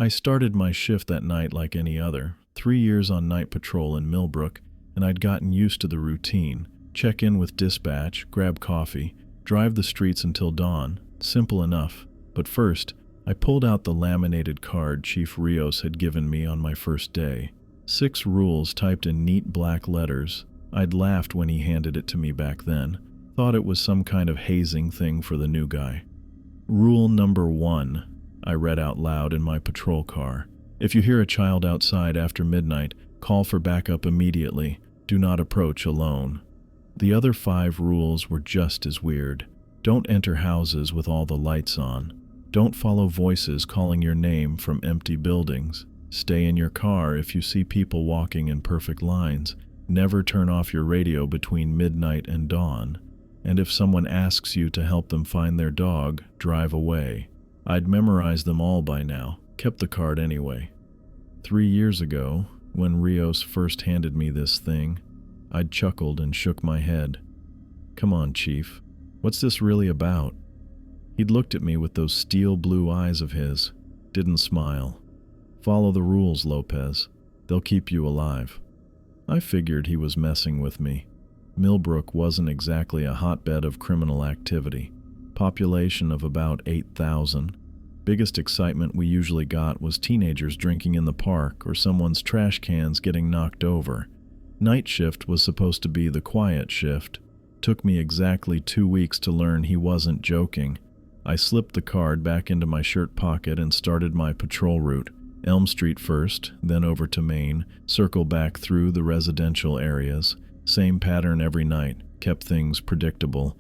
I started my shift that night like any other, 3 years on night patrol in Millbrook, and I'd gotten used to the routine. Check in with dispatch, grab coffee, drive the streets until dawn. Simple enough. But first, I pulled out the laminated card Chief Rios had given me on my first day. 6 rules typed in neat black letters. I'd laughed when he handed it to me back then. Thought it was some kind of hazing thing for the new guy. Rule number 1, I read out loud in my patrol car. If you hear a child outside after midnight, call for backup immediately. Do not approach alone. The other 5 rules were just as weird. Don't enter houses with all the lights on. Don't follow voices calling your name from empty buildings. Stay in your car if you see people walking in perfect lines. Never turn off your radio between midnight and dawn. And if someone asks you to help them find their dog, drive away. I'd memorized them all by now, kept the card anyway. 3 years ago, when Rios first handed me this thing, I'd chuckled and shook my head. Come on, Chief. What's this really about? He'd looked at me with those steel blue eyes of his, didn't smile. Follow the rules, Lopez. They'll keep you alive. I figured he was messing with me. Millbrook wasn't exactly a hotbed of criminal activity. Population of about 8,000. Biggest excitement we usually got was teenagers drinking in the park or someone's trash cans getting knocked over. Night shift was supposed to be the quiet shift. Took me exactly 2 weeks to learn he wasn't joking. I slipped the card back into my shirt pocket and started my patrol route. Elm Street first, then over to Main, circle back through the residential areas. Same pattern every night, kept things predictable.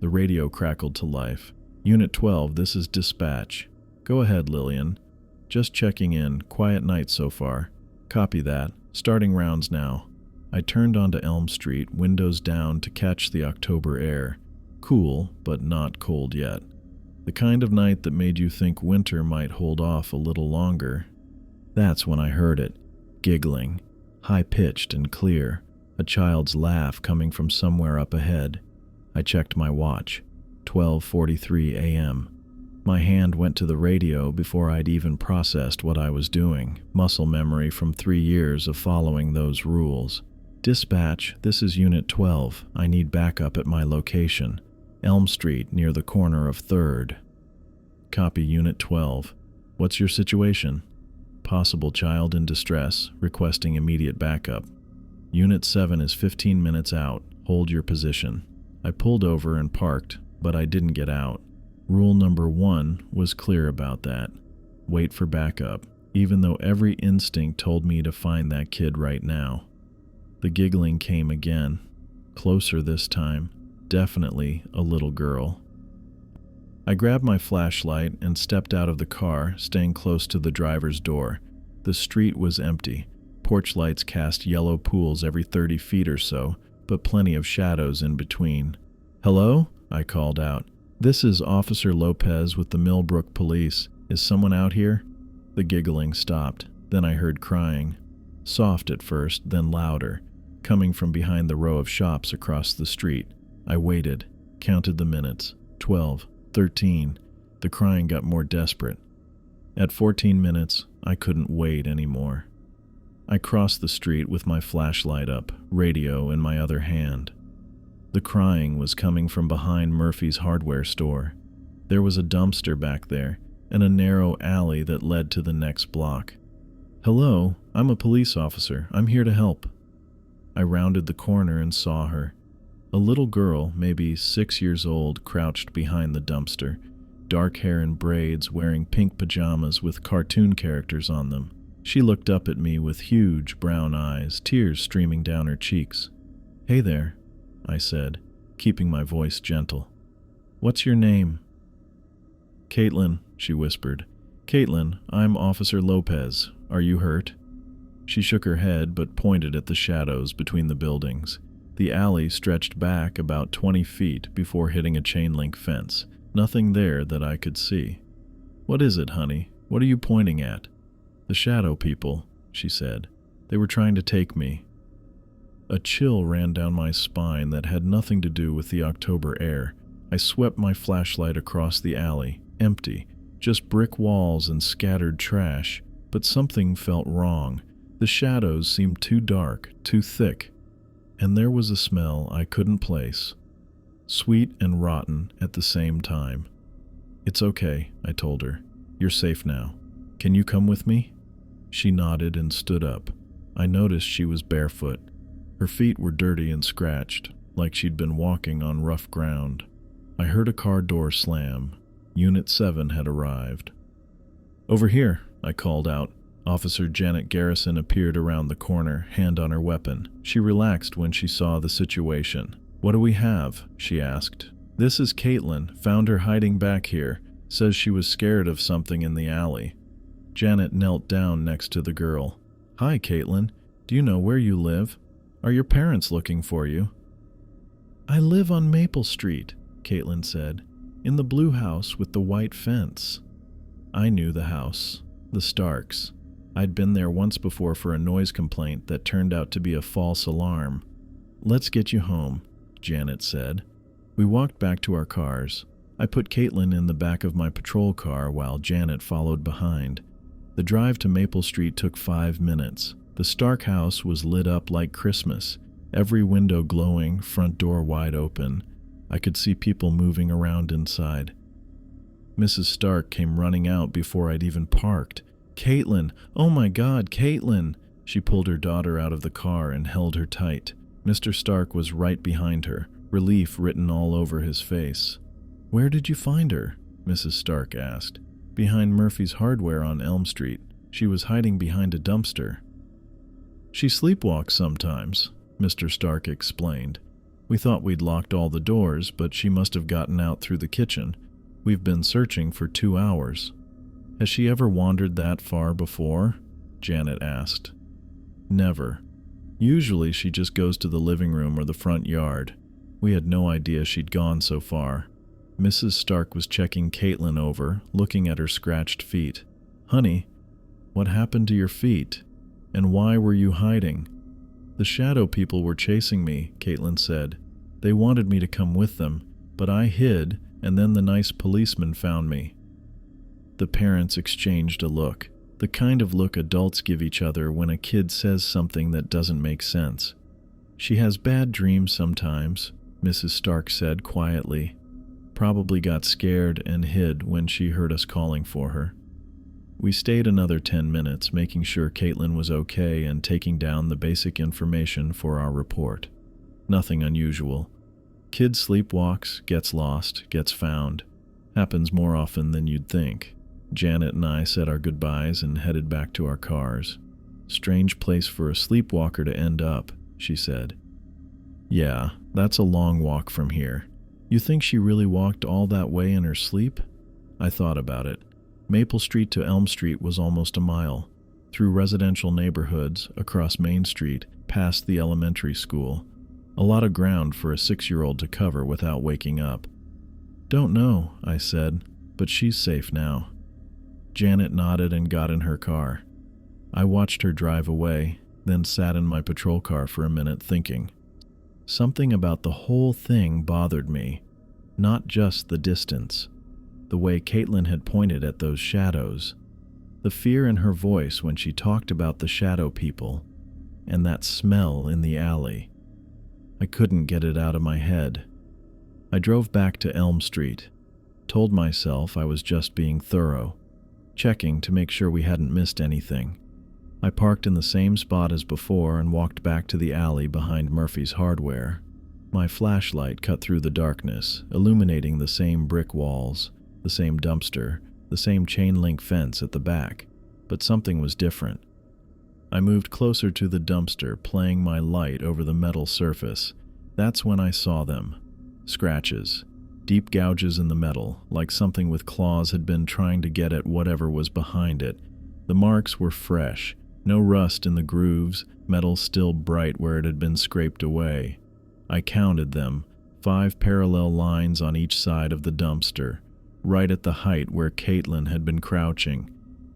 The radio crackled to life. Unit 12, this is dispatch. Go ahead, Lillian. Just checking in, quiet night so far. Copy that, starting rounds now. I turned onto Elm Street, windows down to catch the October air. Cool, but not cold yet. The kind of night that made you think winter might hold off a little longer. That's when I heard it, giggling, high-pitched and clear, a child's laugh coming from somewhere up ahead. I checked my watch, 12:43 a.m. My hand went to the radio before I'd even processed what I was doing, muscle memory from 3 years of following those rules. Dispatch, this is Unit 12. I need backup at my location. Elm Street, near the corner of 3rd. Copy, Unit 12. What's your situation? Possible child in distress, requesting immediate backup. Unit 7 is 15 minutes out. Hold your position. I pulled over and parked, but I didn't get out. Rule number 1 was clear about that. Wait for backup, even though every instinct told me to find that kid right now. The giggling came again. Closer this time. Definitely a little girl. I grabbed my flashlight and stepped out of the car, staying close to the driver's door. The street was empty. Porch lights cast yellow pools every 30 feet or so, but plenty of shadows in between. Hello? I called out. This is Officer Lopez with the Millbrook Police. Is someone out here? The giggling stopped. Then I heard crying. Soft at first, then louder, coming from behind the row of shops across the street. I waited, counted the minutes. 12, 13. The crying got more desperate. At 14 minutes, I couldn't wait anymore. I crossed the street with my flashlight up, radio in my other hand. The crying was coming from behind Murphy's hardware store. There was a dumpster back there, and a narrow alley that led to the next block. Hello, I'm a police officer. I'm here to help. I rounded the corner and saw her. A little girl, maybe 6 years old, crouched behind the dumpster, dark hair in braids, wearing pink pajamas with cartoon characters on them. She looked up at me with huge brown eyes, tears streaming down her cheeks. Hey there, I said, keeping my voice gentle. What's your name? Caitlin, she whispered. Caitlin, I'm Officer Lopez. Are you hurt? She shook her head but pointed at the shadows between the buildings. The alley stretched back about 20 feet before hitting a chain-link fence. Nothing there that I could see. What is it, honey? What are you pointing at? The shadow people, she said. They were trying to take me. A chill ran down my spine that had nothing to do with the October air. I swept my flashlight across the alley, empty, Just brick walls and scattered trash, but something felt wrong. The shadows seemed too dark, too thick, and there was a smell I couldn't place. Sweet and rotten at the same time. "It's okay," I told her. "You're safe now. Can you come with me?" She nodded and stood up. I noticed she was barefoot. Her feet were dirty and scratched, like she'd been walking on rough ground. I heard a car door slam. Unit 7 had arrived. "Over here," I called out. Officer Janet Garrison appeared around the corner, hand on her weapon. She relaxed when she saw the situation. "What do we have?" she asked. "This is Caitlin. Found her hiding back here. Says she was scared of something in the alley." Janet knelt down next to the girl. "Hi, Caitlin. Do you know where you live? Are your parents looking for you?" "I live on Maple Street," Caitlin said, "in the blue house with the white fence." I knew the house. The Starks. I'd been there once before for a noise complaint that turned out to be a false alarm. "Let's get you home," Janet said. We walked back to our cars. I put Caitlin in the back of my patrol car while Janet followed behind. The drive to Maple Street took 5 minutes. The Stark house was lit up like Christmas, every window glowing, front door wide open. I could see people moving around inside. Mrs. Stark came running out before I'd even parked. "Caitlin! Oh my God, Caitlin!" She pulled her daughter out of the car and held her tight. Mr. Stark was right behind her, relief written all over his face. "Where did you find her?" Mrs. Stark asked. "Behind Murphy's Hardware on Elm Street. She was hiding behind a dumpster." "She sleepwalks sometimes," Mr. Stark explained. "We thought we'd locked all the doors, but she must have gotten out through the kitchen. We've been searching for 2 hours." "Has she ever wandered that far before?" Janet asked. "Never. Usually she just goes to the living room or the front yard. We had no idea she'd gone so far." Mrs. Stark was checking Caitlin over, looking at her scratched feet. "Honey, what happened to your feet? And why were you hiding?" "The shadow people were chasing me," Caitlin said. "They wanted me to come with them, but I hid, and then the nice policeman found me." The parents exchanged a look, the kind of look adults give each other when a kid says something that doesn't make sense. "She has bad dreams sometimes," Mrs. Stark said quietly. "Probably got scared and hid when she heard us calling for her." We stayed another 10 minutes, making sure Caitlin was okay and taking down the basic information for our report. Nothing unusual. Kid sleepwalks, gets lost, gets found. Happens more often than you'd think. Janet and I said our goodbyes and headed back to our cars. "Strange place for a sleepwalker to end up," she said. "Yeah, that's a long walk from here. You think she really walked all that way in her sleep?" I thought about it. Maple Street to Elm Street was almost a mile, through residential neighborhoods, across Main Street, past the elementary school. A lot of ground for a 6-year-old to cover without waking up. "Don't know," I said, "but she's safe now." Janet nodded and got in her car. I watched her drive away, then sat in my patrol car for a minute thinking. Something about the whole thing bothered me, not just the distance. The way Caitlin had pointed at those shadows, the fear in her voice when she talked about the shadow people, and that smell in the alley. I couldn't get it out of my head. I drove back to Elm Street, told myself I was just being thorough, checking to make sure we hadn't missed anything. I parked in the same spot as before and walked back to the alley behind Murphy's Hardware. My flashlight cut through the darkness, illuminating the same brick walls, the same dumpster, the same chain-link fence at the back, but something was different. I moved closer to the dumpster, playing my light over the metal surface. That's when I saw them. Scratches. Deep gouges in the metal, like something with claws had been trying to get at whatever was behind it. The marks were fresh, no rust in the grooves, metal still bright where it had been scraped away. I counted them, 5 parallel lines on each side of the dumpster, right at the height where Caitlin had been crouching.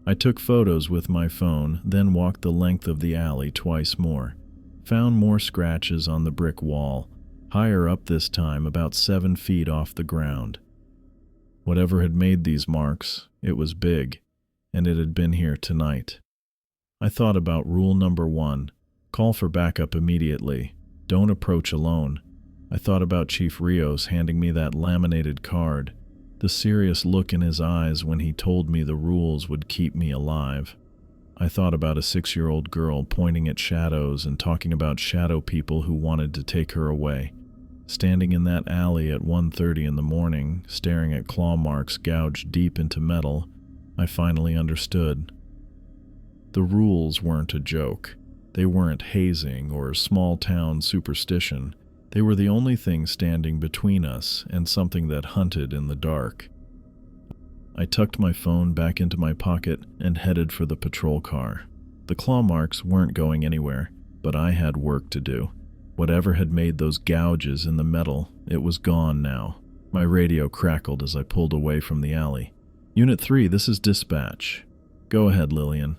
I took photos with my phone, then walked the length of the alley twice more. Found more scratches on the brick wall, higher up this time, about 7 feet off the ground. Whatever had made these marks, it was big, and it had been here tonight. I thought about rule number 1, call for backup immediately. Don't approach alone. I thought about Chief Rios handing me that laminated card, the serious look in his eyes when he told me the rules would keep me alive. I thought about a 6-year-old girl pointing at shadows and talking about shadow people who wanted to take her away. Standing in that alley at 1:30 in the morning, staring at claw marks gouged deep into metal, I finally understood. The rules weren't a joke. They weren't hazing or small-town superstition. They were the only thing standing between us and something that hunted in the dark. I tucked my phone back into my pocket and headed for the patrol car. The claw marks weren't going anywhere, but I had work to do. Whatever had made those gouges in the metal, it was gone now. My radio crackled as I pulled away from the alley. Unit 3, this is dispatch. Go ahead, Lillian.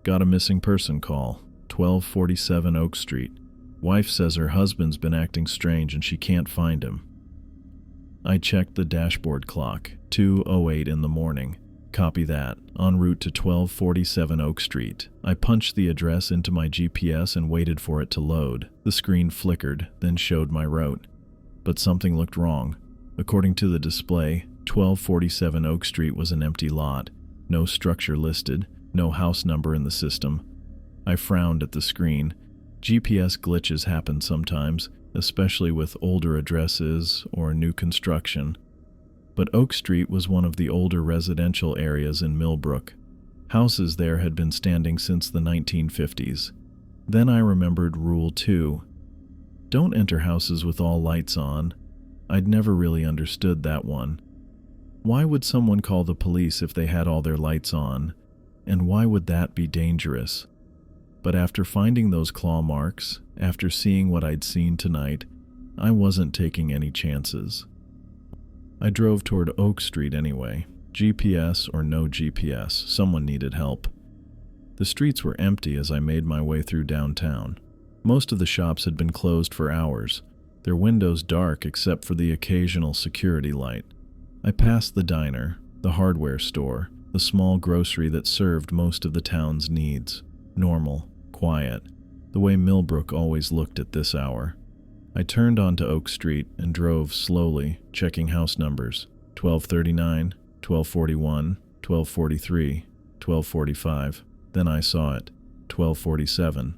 Got a missing person call, 1247 Oak Street. Wife says her husband's been acting strange and she can't find him. I checked the dashboard clock, 2:08 in the morning. Copy that. En route to 1247 Oak Street. I punched the address into my GPS and waited for it to load. The screen flickered, then showed my route. But something looked wrong. According to the display, 1247 Oak Street was an empty lot. No structure listed, no house number in the system. I frowned at the screen. GPS glitches happen sometimes, especially with older addresses or new construction. But Oak Street was one of the older residential areas in Millbrook. Houses there had been standing since the 1950s. Then I remembered Rule 2. Don't enter houses with all lights on. I'd never really understood that one. Why would someone call the police if they had all their lights on? And why would that be dangerous? But after finding those claw marks, after seeing what I'd seen tonight, I wasn't taking any chances. I drove toward Oak Street anyway. GPS or no GPS, someone needed help. The streets were empty as I made my way through downtown. Most of the shops had been closed for hours, their windows dark except for the occasional security light. I passed the diner, the hardware store, the small grocery that served most of the town's needs. Normal, quiet, the way Millbrook always looked at this hour. I turned onto Oak Street and drove slowly, checking house numbers. 1239, 1241, 1243, 1245. Then I saw it, 1247.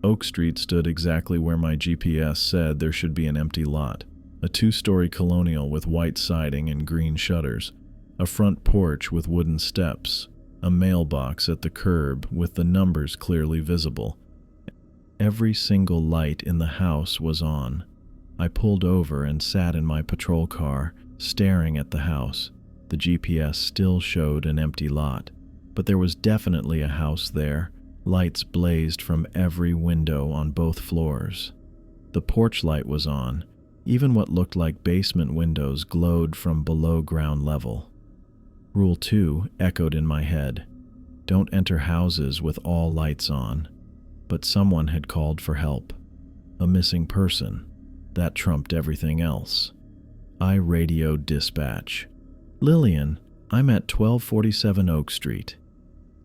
Oak Street stood exactly where my GPS said there should be an empty lot. A 2-story colonial with white siding and green shutters. A front porch with wooden steps. A mailbox at the curb with the numbers clearly visible. Every single light in the house was on. I pulled over and sat in my patrol car, staring at the house. The GPS still showed an empty lot, but there was definitely a house there. Lights blazed from every window on both floors. The porch light was on. Even what looked like basement windows glowed from below ground level. Rule 2 echoed in my head. Don't enter houses with all lights on. But someone had called for help. A missing person. That trumped everything else. I radioed dispatch. Lillian, I'm at 1247 Oak Street.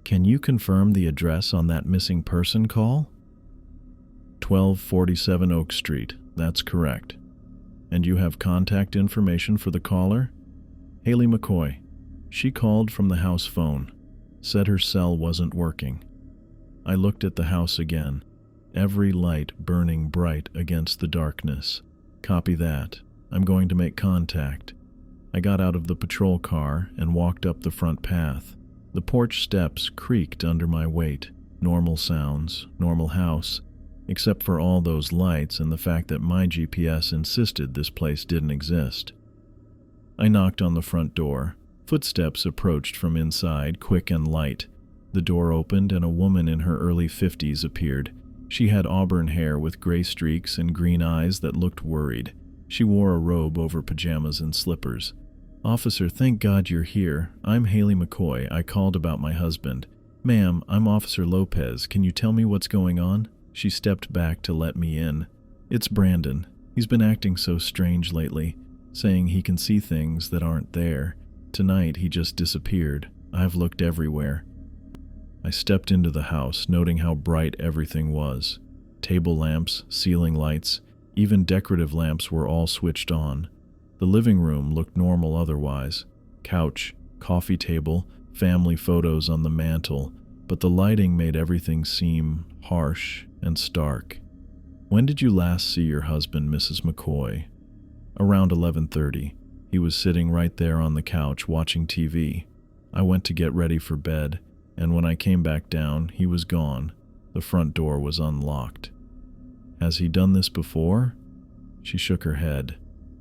Can you confirm the address on that missing person call? 1247 Oak Street, that's correct. And you have contact information for the caller? Haley McCoy. She called from the house phone. Said her cell wasn't working. I looked at the house again, every light burning bright against the darkness. Copy that. I'm going to make contact. I got out of the patrol car and walked up the front path. The porch steps creaked under my weight. Normal sounds, normal house, except for all those lights and the fact that my GPS insisted this place didn't exist. I knocked on the front door. Footsteps approached from inside, quick and light. The door opened and a woman in her early 50s appeared. She had auburn hair with gray streaks and green eyes that looked worried. She wore a robe over pajamas and slippers. Officer, thank God you're here. I'm Haley McCoy. I called about my husband. Ma'am, I'm Officer Lopez. Can you tell me what's going on? She stepped back to let me in. It's Brandon. He's been acting so strange lately, saying he can see things that aren't there. Tonight he just disappeared. I've looked everywhere. I stepped into the house, noting how bright everything was. Table lamps, ceiling lights, even decorative lamps were all switched on. The living room looked normal otherwise. Couch, coffee table, family photos on the mantle, but the lighting made everything seem harsh and stark. When did you last see your husband, Mrs. McCoy? Around 11:30. He was sitting right there on the couch watching TV. I went to get ready for bed, and when I came back down, he was gone. The front door was unlocked. Has he done this before? She shook her head.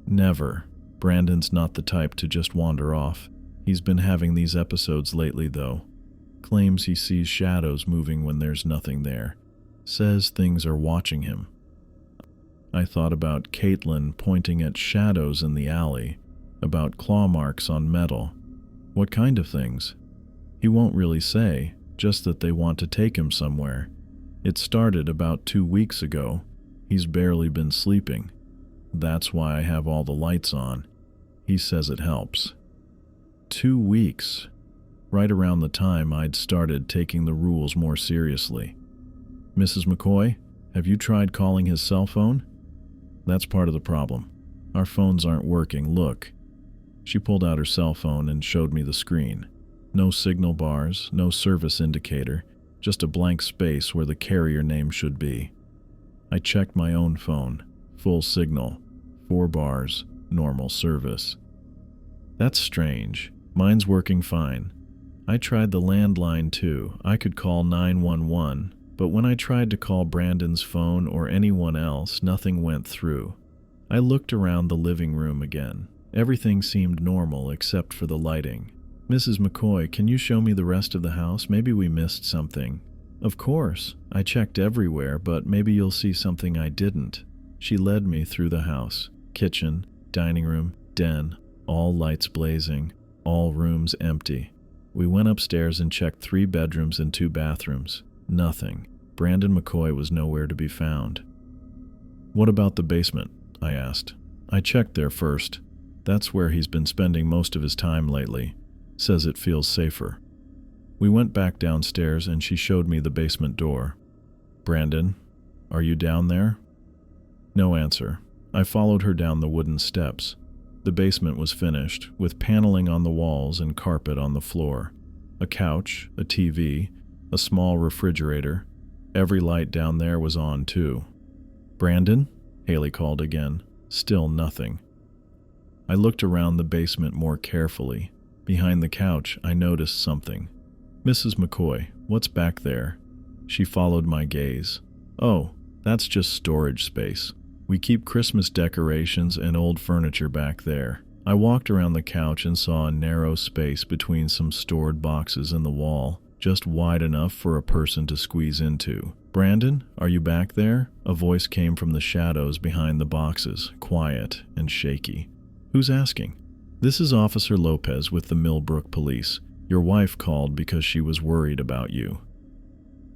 Never. Brandon's not the type to just wander off. He's been having these episodes lately, though. Claims he sees shadows moving when there's nothing there. Says things are watching him. I thought about Caitlin pointing at shadows in the alley, about claw marks on metal. What kind of things? He won't really say, just that they want to take him somewhere. It started about 2 weeks ago. He's barely been sleeping. That's why I have all the lights on. He says it helps. 2 weeks. Right around the time I'd started taking the rules more seriously. Mrs. McCoy, have you tried calling his cell phone? That's part of the problem. Our phones aren't working. Look. She pulled out her cell phone and showed me the screen. No signal bars, no service indicator, just a blank space where the carrier name should be. I checked my own phone. Full signal. 4 bars. Normal service. That's strange. Mine's working fine. I tried the landline too. I could call 911, but when I tried to call Brandon's phone or anyone else, nothing went through. I looked around the living room again. Everything seemed normal except for the lighting. Mrs. McCoy, can you show me the rest of the house? Maybe we missed something. Of course. I checked everywhere, but maybe you'll see something I didn't. She led me through the house. Kitchen, dining room, den, all lights blazing, all rooms empty. We went upstairs and checked 3 bedrooms and 2 bathrooms. Nothing. Brandon McCoy was nowhere to be found. What about the basement? I asked. I checked there first. That's where he's been spending most of his time lately. Says it feels safer. We went back downstairs and she showed me the basement door. Brandon, are you down there? No answer. I followed her down the wooden steps. The basement was finished, with paneling on the walls and carpet on the floor. A couch, a TV, a small refrigerator. Every light down there was on, too. Brandon? Haley called again. Still nothing. I looked around the basement more carefully. Behind the couch, I noticed something. Mrs. McCoy, what's back there? She followed my gaze. Oh, that's just storage space. We keep Christmas decorations and old furniture back there. I walked around the couch and saw a narrow space between some stored boxes in the wall, just wide enough for a person to squeeze into. Brandon, are you back there? A voice came from the shadows behind the boxes, quiet and shaky. Who's asking? This is Officer Lopez with the Millbrook Police. Your wife called because she was worried about you.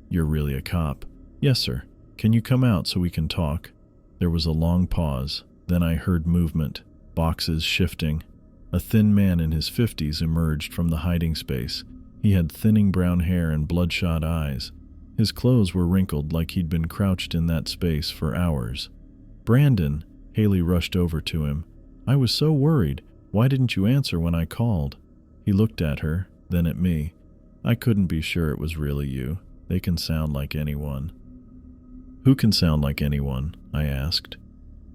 You're really a cop? Yes, sir. Can you come out so we can talk? There was a long pause. Then I heard movement, boxes shifting. A thin man in his 50s emerged from the hiding space. He had thinning brown hair and bloodshot eyes. His clothes were wrinkled like he'd been crouched in that space for hours. Brandon, Haley rushed over to him. I was so worried. Why didn't you answer when I called? He looked at her, then at me. I couldn't be sure it was really you. They can sound like anyone. Who can sound like anyone? I asked.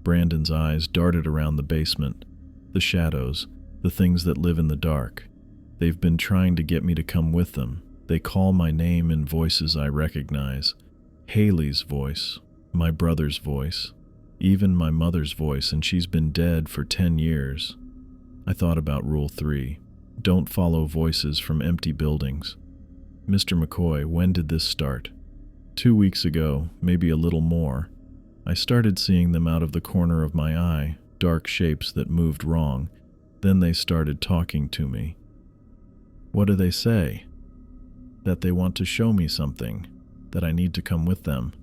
Brandon's eyes darted around the basement. The shadows, the things that live in the dark. They've been trying to get me to come with them. They call my name in voices I recognize. Haley's voice, my brother's voice, even my mother's voice, and she's been dead for 10 years. I thought about Rule 3. Don't follow voices from empty buildings. Mr. McCoy, when did this start? 2 weeks ago, maybe a little more. I started seeing them out of the corner of my eye, dark shapes that moved wrong. Then they started talking to me. What do they say? That they want to show me something, that I need to come with them.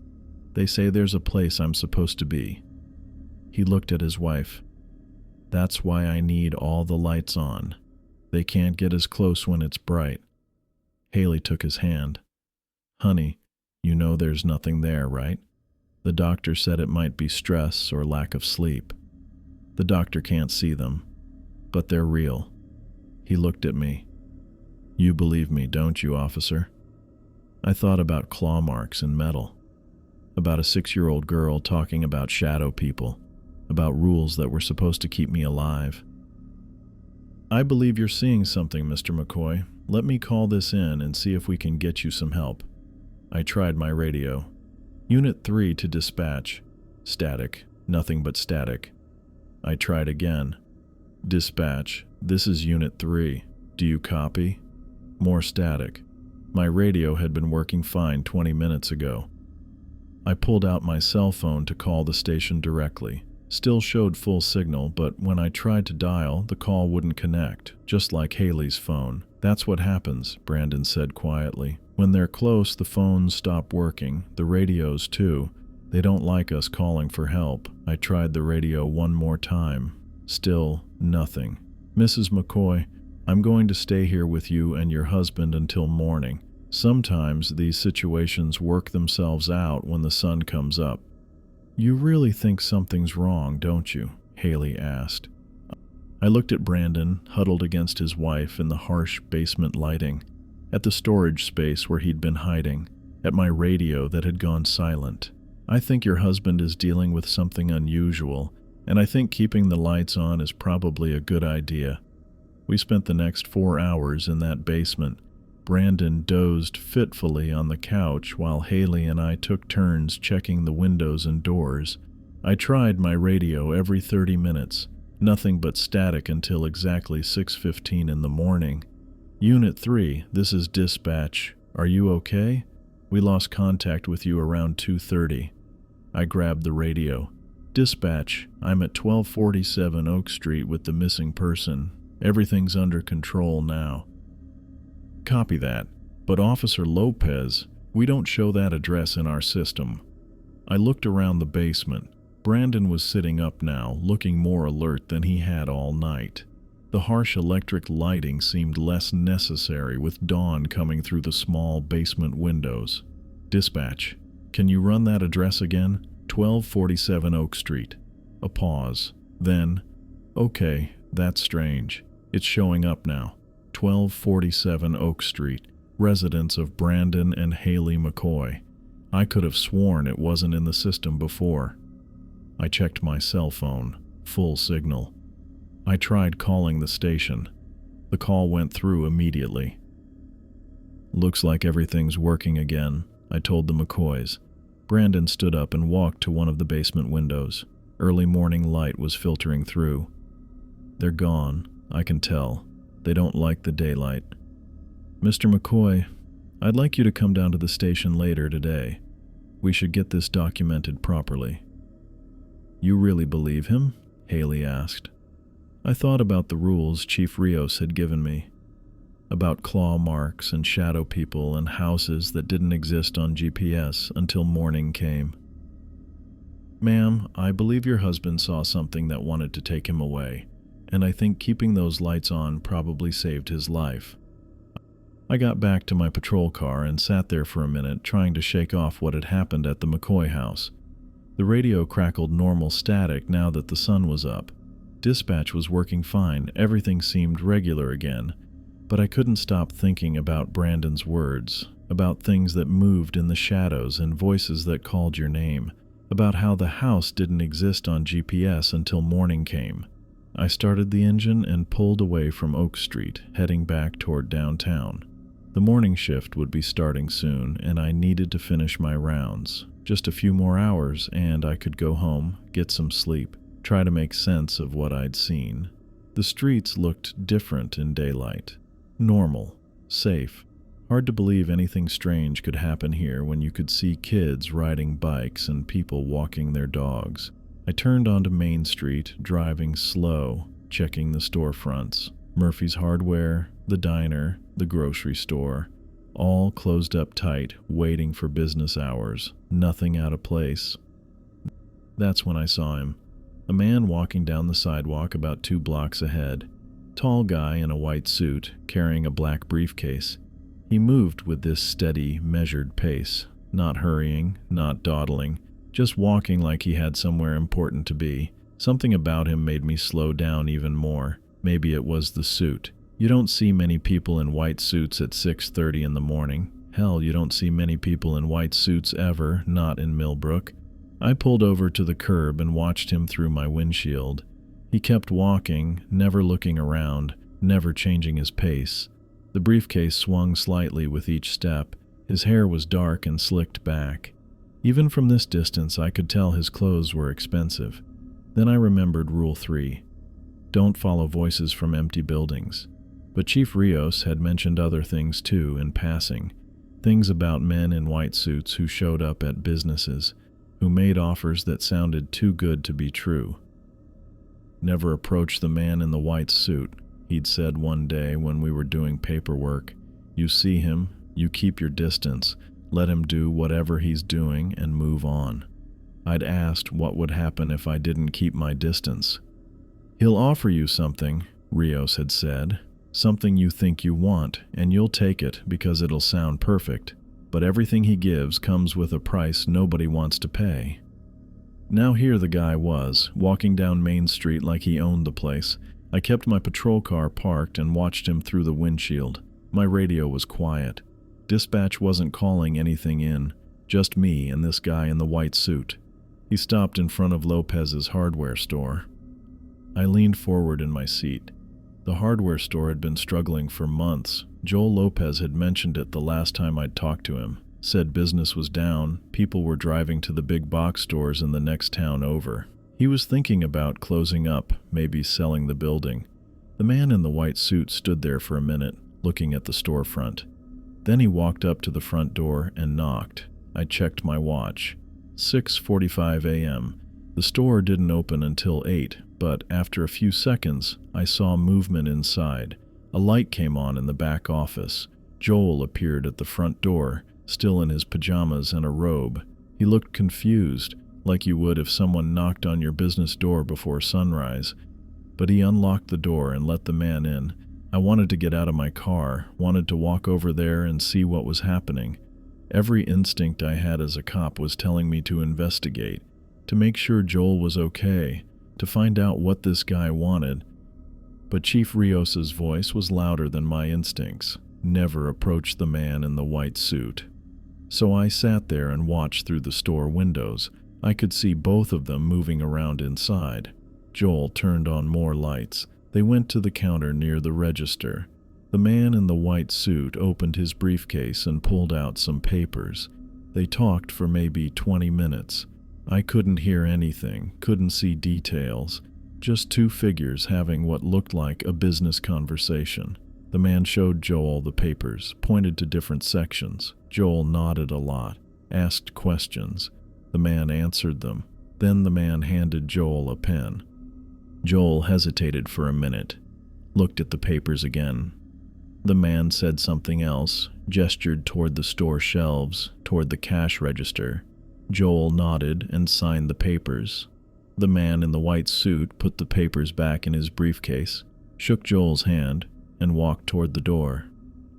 They say there's a place I'm supposed to be. He looked at his wife. That's why I need all the lights on. They can't get as close when it's bright. Haley took his hand. Honey, you know there's nothing there, right? The doctor said it might be stress or lack of sleep. The doctor can't see them, but they're real. He looked at me. You believe me, don't you, officer? I thought about claw marks in metal, about a 6-year-old girl talking about shadow people, about rules that were supposed to keep me alive. I believe you're seeing something, Mr. McCoy. Let me call this in and see if we can get you some help. I tried my radio. Unit 3 to dispatch. Static. Nothing but static. I tried again. Dispatch. This is Unit 3. Do you copy? More static. My radio had been working fine 20 minutes ago. I pulled out my cell phone to call the station directly. Still showed full signal, but when I tried to dial, the call wouldn't connect, just like Haley's phone. That's what happens, Brandon said quietly. When they're close, the phones stop working, the radios too. They don't like us calling for help. I tried the radio one more time. Still nothing. Mrs. McCoy, I'm going to stay here with you and your husband until morning. Sometimes these situations work themselves out when the sun comes up. You really think something's wrong, don't you? Haley asked. I looked at Brandon, huddled against his wife in the harsh basement lighting, at the storage space where he'd been hiding, at my radio that had gone silent. I think your husband is dealing with something unusual, and I think keeping the lights on is probably a good idea. We spent the next 4 hours in that basement. Brandon dozed fitfully on the couch while Haley and I took turns checking the windows and doors. I tried my radio every 30 minutes, nothing but static until exactly 6:15 in the morning. Unit 3, this is dispatch. Are you okay? We lost contact with you around 2:30. I grabbed the radio. Dispatch, I'm at 1247 Oak Street with the missing person. Everything's under control now. Copy that. But Officer Lopez, we don't show that address in our system. I looked around the basement. Brandon was sitting up now, looking more alert than he had all night. The harsh electric lighting seemed less necessary with dawn coming through the small basement windows. Dispatch, can you run that address again? 1247 Oak Street. A pause. Then, okay, that's strange. It's showing up now. 1247 Oak Street, residence of Brandon and Haley McCoy. I could have sworn it wasn't in the system before. I checked my cell phone. Full signal. I tried calling the station. The call went through immediately. Looks like everything's working again, I told the McCoys. Brandon stood up and walked to one of the basement windows. Early morning light was filtering through. They're gone, I can tell. They don't like the daylight. Mr. McCoy, I'd like you to come down to the station later today. We should get this documented properly. You really believe him? Haley asked. I thought about the rules Chief Rios had given me, about claw marks and shadow people and houses that didn't exist on GPS until morning came. Ma'am, I believe your husband saw something that wanted to take him away, and I think keeping those lights on probably saved his life. I got back to my patrol car and sat there for a minute trying to shake off what had happened at the McCoy house. The radio crackled normal static now that the sun was up. Dispatch was working fine, everything seemed regular again, but I couldn't stop thinking about Brandon's words, about things that moved in the shadows and voices that called your name, about how the house didn't exist on GPS until morning came. I started the engine and pulled away from Oak Street, heading back toward downtown. The morning shift would be starting soon, and I needed to finish my rounds. Just a few more hours, and I could go home, get some sleep, try to make sense of what I'd seen. The streets looked different in daylight. Normal. Safe. Hard to believe anything strange could happen here when you could see kids riding bikes and people walking their dogs. I turned onto Main Street, driving slow, checking the storefronts. Murphy's Hardware, the diner, the grocery store, all closed up tight, waiting for business hours. Nothing out of place. That's when I saw him. A man walking down the sidewalk about 2 blocks ahead. Tall guy in a white suit, carrying a black briefcase. He moved with this steady, measured pace, not hurrying, not dawdling, just walking like he had somewhere important to be. Something about him made me slow down even more. Maybe it was the suit. You don't see many people in white suits at 6:30 in the morning. Hell, you don't see many people in white suits ever, not in Millbrook. I pulled over to the curb and watched him through my windshield. He kept walking, never looking around, never changing his pace. The briefcase swung slightly with each step. His hair was dark and slicked back. Even from this distance, I could tell his clothes were expensive. Then I remembered Rule 3. Don't follow voices from empty buildings. But Chief Rios had mentioned other things too, in passing. Things about men in white suits who showed up at businesses, who made offers that sounded too good to be true. Never approach the man in the white suit, he'd said one day when we were doing paperwork. You see him, you keep your distance, let him do whatever he's doing and move on. I'd asked what would happen if I didn't keep my distance. He'll offer you something, Rios had said, something you think you want, and you'll take it because it'll sound perfect. But everything he gives comes with a price nobody wants to pay. Now here the guy was, walking down Main Street like he owned the place. I kept my patrol car parked and watched him through the windshield. My radio was quiet. Dispatch wasn't calling anything in, just me and this guy in the white suit. He stopped in front of Lopez's hardware store. I leaned forward in my seat. The hardware store had been struggling for months. Joel Lopez had mentioned it the last time I'd talked to him. Said business was down, people were driving to the big box stores in the next town over. He was thinking about closing up, maybe selling the building. The man in the white suit stood there for a minute, looking at the storefront. Then he walked up to the front door and knocked. I checked my watch. 6:45 a.m. The store didn't open until 8, but after a few seconds, I saw movement inside. A light came on in the back office. Joel appeared at the front door, still in his pajamas and a robe. He looked confused, like you would if someone knocked on your business door before sunrise. But he unlocked the door and let the man in. I wanted to get out of my car, wanted to walk over there and see what was happening. Every instinct I had as a cop was telling me to investigate, to make sure Joel was okay, to find out what this guy wanted. But Chief Rios's voice was louder than my instincts. Never approach the man in the white suit. So I sat there and watched through the store windows. I could see both of them moving around inside. Joel turned on more lights. They went to the counter near the register. The man in the white suit opened his briefcase and pulled out some papers. They talked for maybe 20 minutes. I couldn't hear anything, couldn't see details. Just two figures having what looked like a business conversation. The man showed Joel the papers, pointed to different sections. Joel nodded a lot, asked questions. The man answered them. Then the man handed Joel a pen. Joel hesitated for a minute, looked at the papers again. The man said something else, gestured toward the store shelves, toward the cash register. Joel nodded and signed the papers. The man in the white suit put the papers back in his briefcase, shook Joel's hand, and walked toward the door.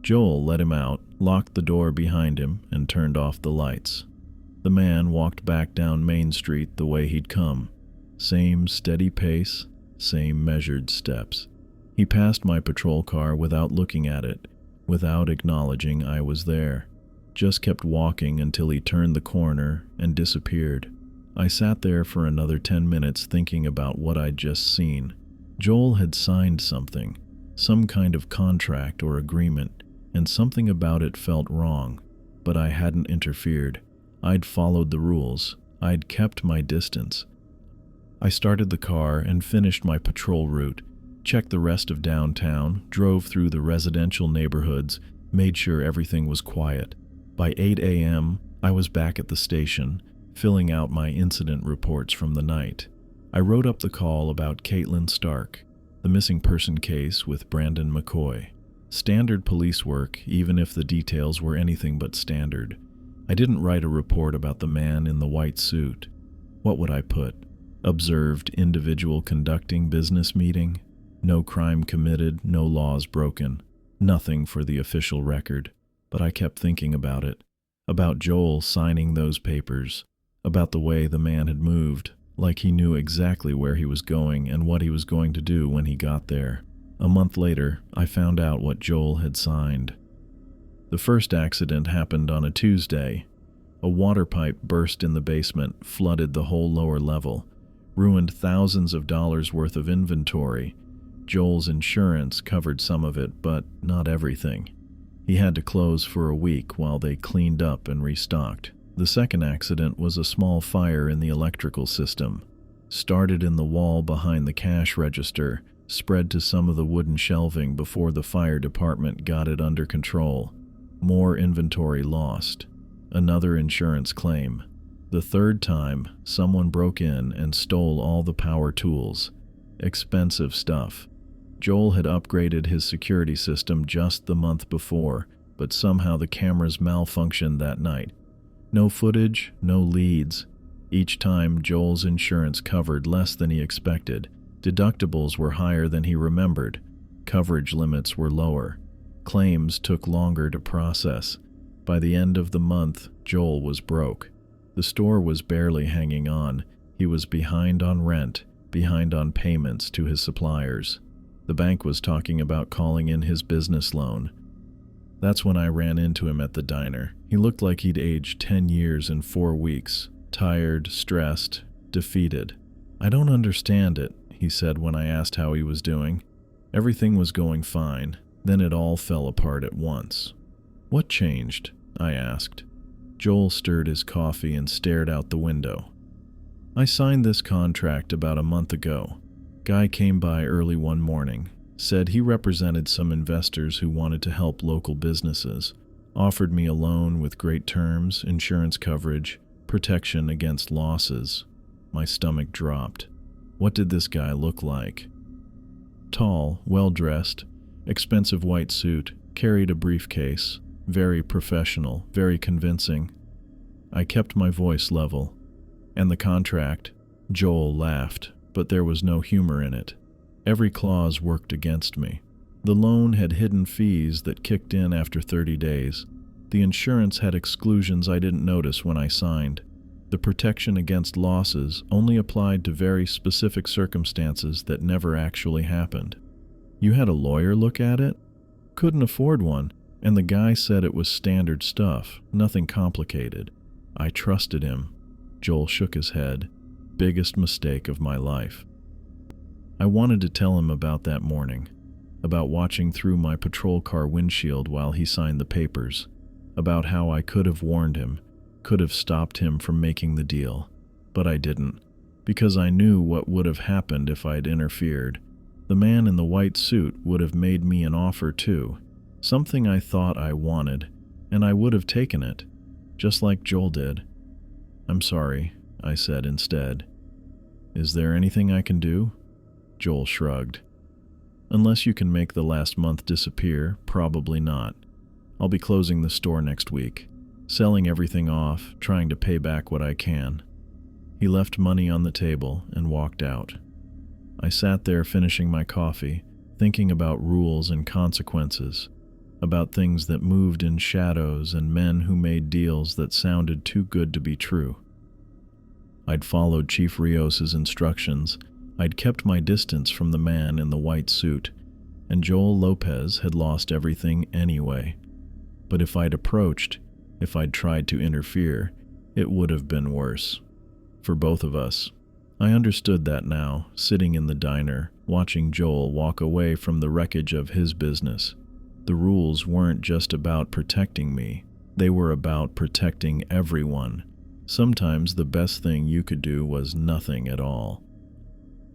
Joel let him out, locked the door behind him, and turned off the lights. The man walked back down Main Street the way he'd come. Same steady pace, same measured steps. He passed my patrol car without looking at it, without acknowledging I was there. Just kept walking until he turned the corner and disappeared. I sat there for another 10 minutes thinking about what I'd just seen. Joel had signed something, some kind of contract or agreement, and something about it felt wrong, but I hadn't interfered. I'd followed the rules. I'd kept my distance. I started the car and finished my patrol route, checked the rest of downtown, drove through the residential neighborhoods, made sure everything was quiet. By 8 a.m., I was back at the station, filling out my incident reports from the night. I wrote up the call about Caitlin Stark, the missing person case with Brandon McCoy. Standard police work, even if the details were anything but standard. I didn't write a report about the man in the white suit. What would I put? Observed individual conducting business meeting? No crime committed, no laws broken. Nothing for the official record. But I kept thinking about it. About Joel signing those papers. About the way the man had moved, like he knew exactly where he was going and what he was going to do when he got there. A month later, I found out what Joel had signed. The first accident happened on a Tuesday. A water pipe burst in the basement, flooded the whole lower level, ruined thousands of dollars worth of inventory. Joel's insurance covered some of it, but not everything. He had to close for a week while they cleaned up and restocked. The second accident was a small fire in the electrical system. Started in the wall behind the cash register, spread to some of the wooden shelving before the fire department got it under control. More inventory lost. Another insurance claim. The third time, someone broke in and stole all the power tools. Expensive stuff. Joel had upgraded his security system just the month before, but somehow the cameras malfunctioned that night. No footage, no leads. Each time, Joel's insurance covered less than he expected. Deductibles were higher than he remembered. Coverage limits were lower. Claims took longer to process. By the end of the month, Joel was broke. The store was barely hanging on. He was behind on rent, behind on payments to his suppliers. The bank was talking about calling in his business loan. That's when I ran into him at the diner. He looked like he'd aged 10 years in 4 weeks. Tired, stressed, defeated. "I don't understand it," he said when I asked how he was doing. Everything was going fine. Then it all fell apart at once. "What changed?" I asked. Joel stirred his coffee and stared out the window. "I signed this contract about a month ago. Guy came by early one morning, said he represented some investors who wanted to help local businesses, offered me a loan with great terms, insurance coverage, protection against losses." My stomach dropped. What did this guy look like? Tall, well-dressed, expensive white suit, carried a briefcase, very professional, very convincing. I kept my voice level. "And the contract?" Joel laughed, but there was no humor in it. Every clause worked against me. The loan had hidden fees that kicked in after 30 days. The insurance had exclusions I didn't notice when I signed. The protection against losses only applied to very specific circumstances that never actually happened. "You had a lawyer look at it?" "Couldn't afford one, and the guy said it was standard stuff, nothing complicated." I trusted him. Joel shook his head. Biggest mistake of my life. I wanted to tell him about that morning, about watching through my patrol car windshield while he signed the papers, about how I could have warned him, could have stopped him from making the deal. But I didn't, because I knew what would have happened if I'd interfered. The man in the white suit would have made me an offer too, something I thought I wanted, and I would have taken it, just like Joel did. "I'm sorry," I said instead. "Is there anything I can do?" Joel shrugged. "Unless you can make the last month disappear, probably not. I'll be closing the store next week, selling everything off, trying to pay back what I can." He left money on the table and walked out. I sat there finishing my coffee, thinking about rules and consequences, about things that moved in shadows and men who made deals that sounded too good to be true. I'd followed Chief Rios's instructions. I'd kept my distance from the man in the white suit, and Joel Lopez had lost everything anyway. But if I'd approached, if I'd tried to interfere, it would have been worse. For both of us. I understood that now, sitting in the diner, watching Joel walk away from the wreckage of his business. The rules weren't just about protecting me. They were about protecting everyone. Sometimes the best thing you could do was nothing at all.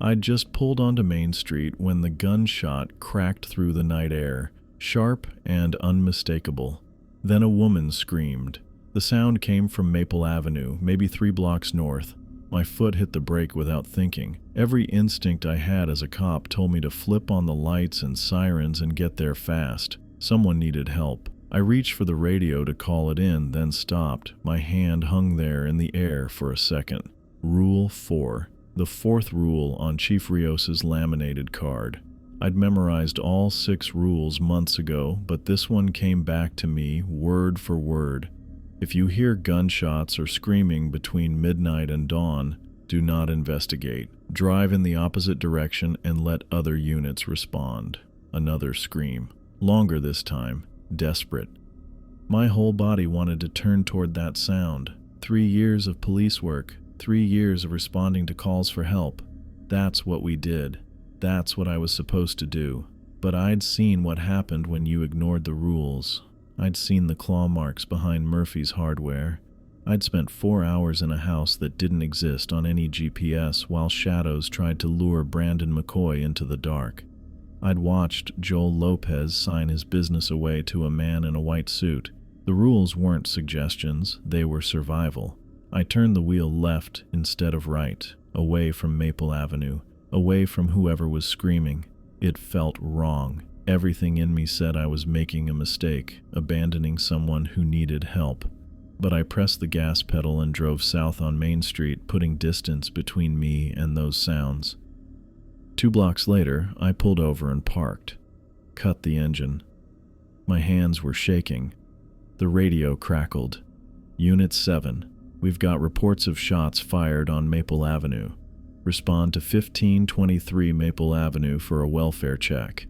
I'd just pulled onto Main Street when the gunshot cracked through the night air, sharp and unmistakable. Then a woman screamed. The sound came from Maple Avenue, maybe 3 blocks north. My foot hit the brake without thinking. Every instinct I had as a cop told me to flip on the lights and sirens and get there fast. Someone needed help. I reached for the radio to call it in, then stopped. My hand hung there in the air for a second. Rule 4. The 4th rule on Chief Rios's laminated card. I'd memorized all 6 rules months ago, but this one came back to me word for word. If you hear gunshots or screaming between midnight and dawn, do not investigate. Drive in the opposite direction and let other units respond. Another scream. Longer this time. Desperate. My whole body wanted to turn toward that sound. 3 years of police work. 3 years of responding to calls for help. That's what we did. That's what I was supposed to do. But I'd seen what happened when you ignored the rules. I'd seen the claw marks behind Murphy's hardware. I'd spent 4 hours in a house that didn't exist on any GPS while shadows tried to lure Brandon McCoy into the dark. I'd watched Joel Lopez sign his business away to a man in a white suit. The rules weren't suggestions, they were survival. I turned the wheel left instead of right, away from Maple Avenue, away from whoever was screaming. It felt wrong. Everything in me said I was making a mistake, abandoning someone who needed help. But I pressed the gas pedal and drove south on Main Street, putting distance between me and those sounds. 2 blocks later, I pulled over and parked. Cut the engine. My hands were shaking. The radio crackled. Unit 7, we've got reports of shots fired on Maple Avenue. Respond to 1523 Maple Avenue for a welfare check.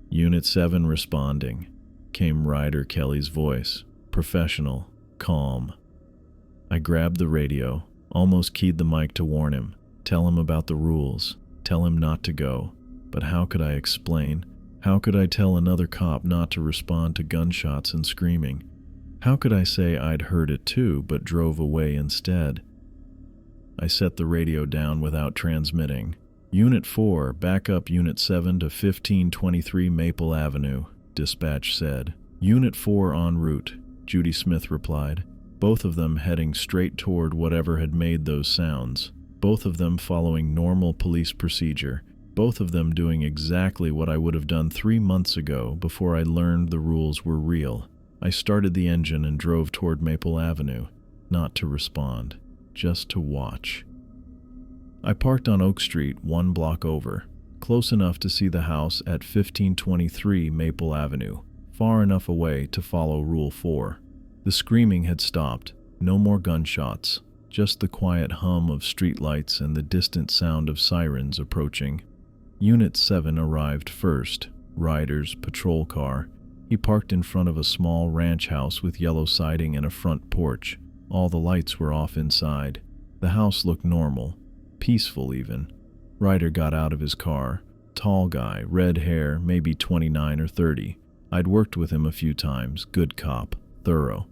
Unit 7 responding, came Ryder Kelly's voice, professional, calm. I grabbed the radio, almost keyed the mic to warn him, tell him about the rules, tell him not to go. But how could I explain? How could I tell another cop not to respond to gunshots and screaming? How could I say I'd heard it too, but drove away instead? I set the radio down without transmitting. Unit 4, back up Unit 7 to 1523 Maple Avenue, dispatch said. Unit 4 en route, Judy Smith replied, both of them heading straight toward whatever had made those sounds, both of them following normal police procedure, both of them doing exactly what I would have done 3 months ago before I learned the rules were real. I started the engine and drove toward Maple Avenue, not to respond, just to watch. I parked on Oak Street 1 block over, close enough to see the house at 1523 Maple Avenue, far enough away to follow Rule 4. The screaming had stopped, no more gunshots, just the quiet hum of streetlights and the distant sound of sirens approaching. Unit 7 arrived first, Ryder's patrol car. He parked in front of a small ranch house with yellow siding and a front porch. All the lights were off inside. The house looked normal, peaceful even. Ryder got out of his car. Tall guy, red hair, maybe 29 or 30. I'd worked with him a few times, good cop, thorough.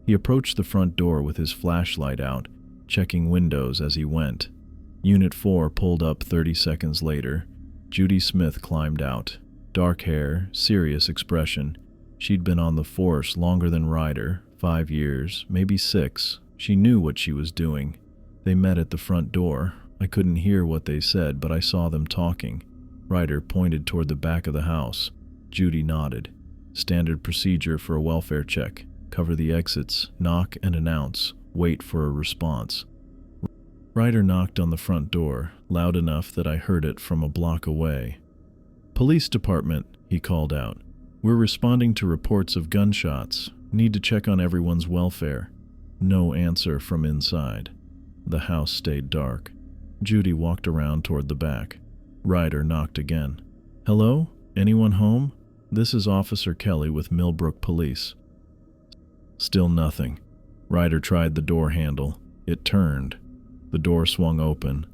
He approached the front door with his flashlight out, checking windows as he went. Unit 4 pulled up 30 seconds later. Judy Smith climbed out. Dark hair, serious expression. She'd been on the force longer than Ryder, 5 years, maybe 6. She knew what she was doing. They met at the front door. I couldn't hear what they said, but I saw them talking. Ryder pointed toward the back of the house. Judy nodded. Standard procedure for a welfare check. Cover the exits, knock and announce, wait for a response. Ryder knocked on the front door, loud enough that I heard it from a block away. Police department, he called out. We're responding to reports of gunshots. Need to check on everyone's welfare. No answer from inside. The house stayed dark. Judy walked around toward the back. Ryder knocked again. Hello? Anyone home? This is Officer Kelly with Millbrook Police. Still nothing. Ryder tried the door handle. It turned. The door swung open.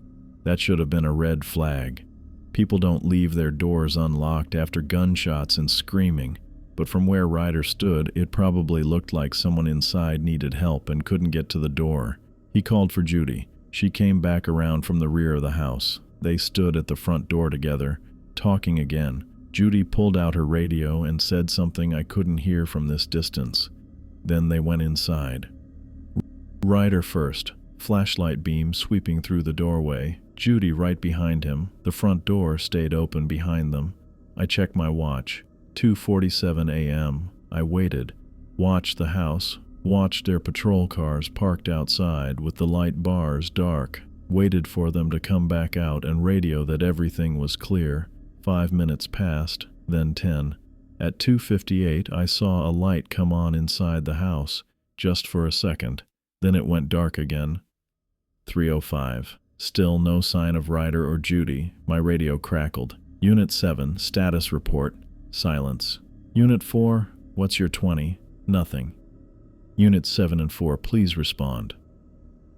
That should have been a red flag. People don't leave their doors unlocked after gunshots and screaming, but from where Ryder stood, it probably looked like someone inside needed help and couldn't get to the door. He called for Judy. She came back around from the rear of the house. They stood at the front door together, talking again. Judy pulled out her radio and said something I couldn't hear from this distance. Then they went inside. Ryder first, flashlight beam sweeping through the doorway. Judy right behind him. The front door stayed open behind them. I checked my watch. 2:47 a.m. I waited. Watched the house. Watched their patrol cars parked outside with the light bars dark. Waited for them to come back out and radio that everything was clear. 5 minutes passed, then 10. At 2:58, I saw a light come on inside the house, just for a second. Then it went dark again. 3:05. Still no sign of Ryder or Judy. My radio crackled. Unit 7, status report. Silence. Unit 4, what's your 20? Nothing. Units 7 and 4, please respond.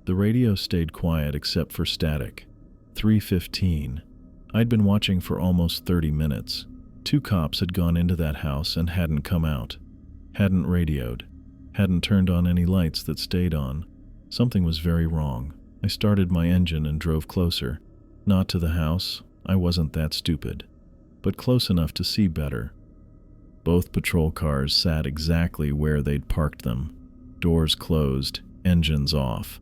The radio stayed quiet except for static. 3:15. I'd been watching for almost 30 minutes. 2 cops had gone into that house and hadn't come out. Hadn't radioed. Hadn't turned on any lights that stayed on. Something was very wrong. I started my engine and drove closer. Not to the house. I wasn't that stupid. But close enough to see better. Both patrol cars sat exactly where they'd parked them. Doors closed, engines off.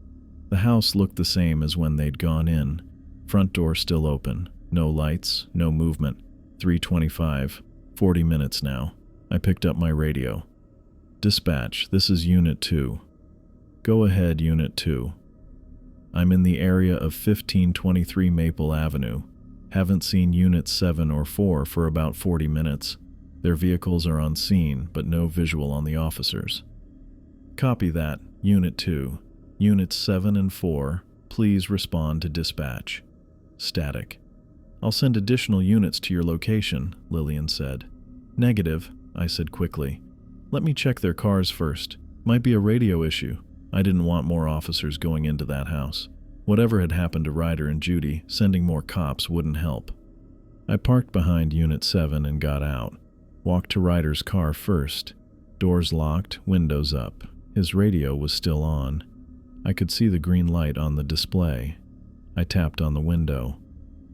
The house looked the same as when they'd gone in. Front door still open. No lights, no movement. 3:25. 40 minutes now. I picked up my radio. Dispatch, this is Unit 2. Go ahead, Unit 2. I'm in the area of 1523 Maple Avenue. Haven't seen Units 7 or 4 for about 40 minutes. Their vehicles are on scene, but no visual on the officers. Copy that, Unit 2. Units 7 and 4, please respond to dispatch. Static. I'll send additional units to your location, Lillian said. Negative, I said quickly. Let me check their cars first. Might be a radio issue. I didn't want more officers going into that house. Whatever had happened to Ryder and Judy, sending more cops wouldn't help. I parked behind Unit 7 and got out. Walked to Ryder's car first. Doors locked, windows up. His radio was still on. I could see the green light on the display. I tapped on the window.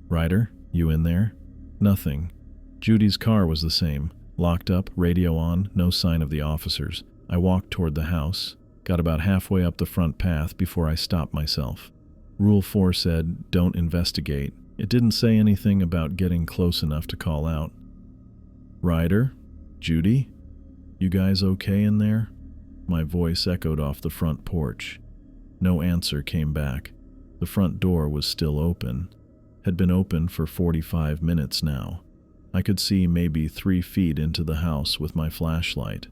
Ryder, you in there? Nothing. Judy's car was the same. Locked up, radio on, no sign of the officers. I walked toward the house. Got about halfway up the front path before I stopped myself. Rule 4 said, don't investigate. It didn't say anything about getting close enough to call out. Ryder? Judy? You guys okay in there? My voice echoed off the front porch. No answer came back. The front door was still open. Had been open for 45 minutes now. I could see maybe 3 feet into the house with my flashlight.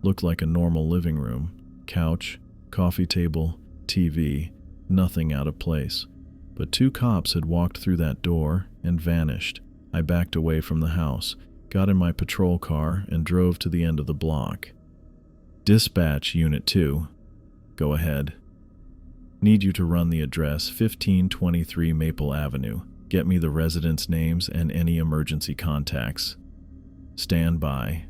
Looked like a normal living room. Couch, coffee table, TV, nothing out of place. But 2 cops had walked through that door and vanished. I backed away from the house, got in my patrol car, and drove to the end of the block. Dispatch, Unit 2. Go ahead. Need you to run the address 1523 Maple Avenue. Get me the residents' names and any emergency contacts. Stand by.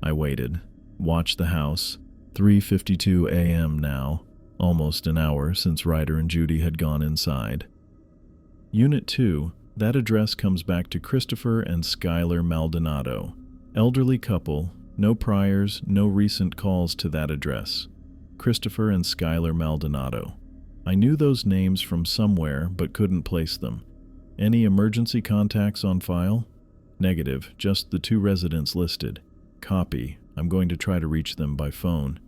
I waited. Watched the house. 3:52 a.m. now. Almost an hour since Ryder and Judy had gone inside. Unit 2. That address comes back to Christopher and Skylar Maldonado. Elderly couple. No priors, no recent calls to that address. Christopher and Skylar Maldonado. I knew those names from somewhere but couldn't place them. Any emergency contacts on file? Negative, just the 2 residents listed. Copy. I'm going to try to reach them by phone.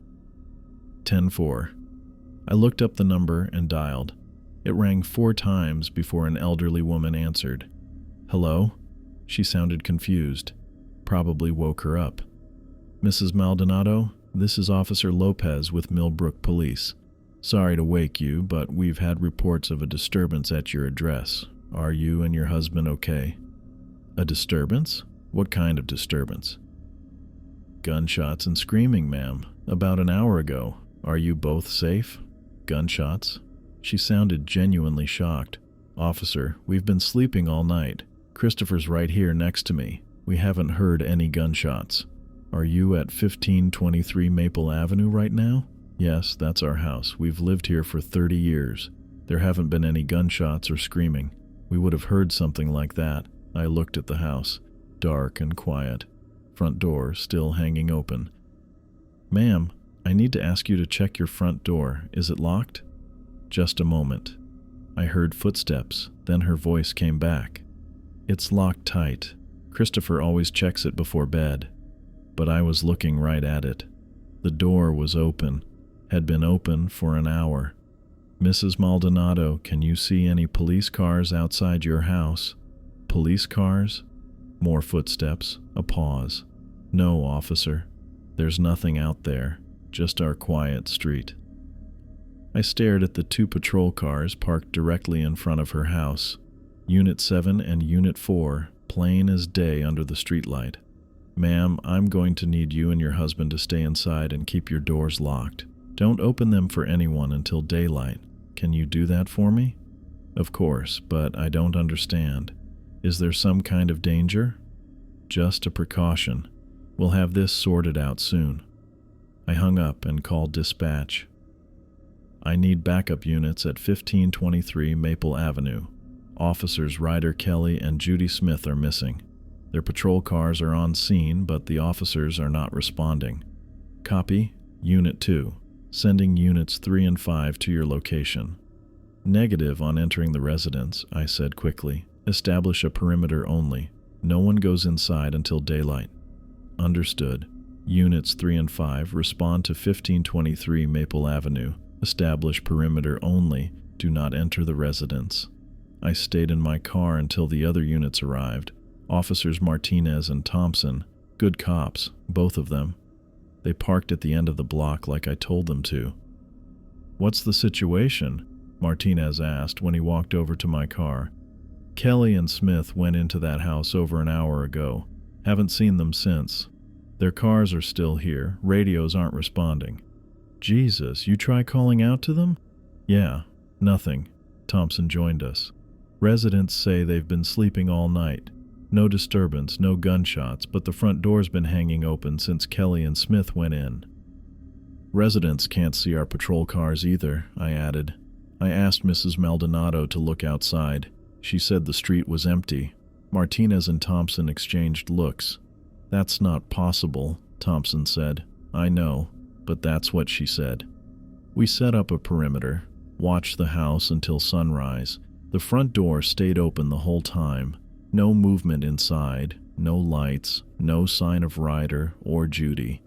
10-4. I looked up the number and dialed. It rang 4 times before an elderly woman answered. Hello? She sounded confused. Probably woke her up. Mrs. Maldonado, this is Officer Lopez with Millbrook Police. Sorry to wake you, but we've had reports of a disturbance at your address. Are you and your husband okay? A disturbance? What kind of disturbance? Gunshots and screaming, ma'am. About an hour ago. Are you both safe? Gunshots? She sounded genuinely shocked. Officer, we've been sleeping all night. Christopher's right here next to me. We haven't heard any gunshots. Are you at 1523 Maple Avenue right now? Yes, that's our house. We've lived here for 30 years. There haven't been any gunshots or screaming. We would have heard something like that. I looked at the house. Dark and quiet. Front door still hanging open. Ma'am, I need to ask you to check your front door. Is it locked? Just a moment. I heard footsteps, then her voice came back. It's locked tight. Christopher always checks it before bed. But I was looking right at it. The door was open. Had been open for an hour. Mrs. Maldonado, can you see any police cars outside your house? Police cars? More footsteps, a pause. No, officer. There's nothing out there, just our quiet street. I stared at the 2 patrol cars parked directly in front of her house. Unit 7 and Unit 4, plain as day under the streetlight. Ma'am, I'm going to need you and your husband to stay inside and keep your doors locked. Don't open them for anyone until daylight. Can you do that for me? Of course, but I don't understand. Is there some kind of danger? Just a precaution. We'll have this sorted out soon. I hung up and called dispatch. I need backup units at 1523 Maple Avenue. Officers Ryder Kelly and Judy Smith are missing. Their patrol cars are on scene, but the officers are not responding. Copy, Unit 2. Sending Units 3 and 5 to your location. Negative on entering the residence, I said quickly. Establish a perimeter only. No one goes inside until daylight. Understood. Units 3 and 5 respond to 1523 Maple Avenue. Establish perimeter only. Do not enter the residence. I stayed in my car until the other units arrived. Officers Martinez and Thompson, good cops, both of them. They parked at the end of the block like I told them to. What's the situation? Martinez asked when he walked over to my car. Kelly and Smith went into that house over an hour ago. Haven't seen them since. Their cars are still here. Radios aren't responding. Jesus, you try calling out to them? Yeah, nothing. Thompson joined us. Residents say they've been sleeping all night. No disturbance, no gunshots, but the front door's been hanging open since Kelly and Smith went in. Residents can't see our patrol cars either, I added. I asked Mrs. Maldonado to look outside. She said the street was empty. Martinez and Thompson exchanged looks. That's not possible, Thompson said. I know, but that's what she said. We set up a perimeter, watched the house until sunrise. The front door stayed open the whole time. No movement inside, no lights, no sign of Ryder or Judy.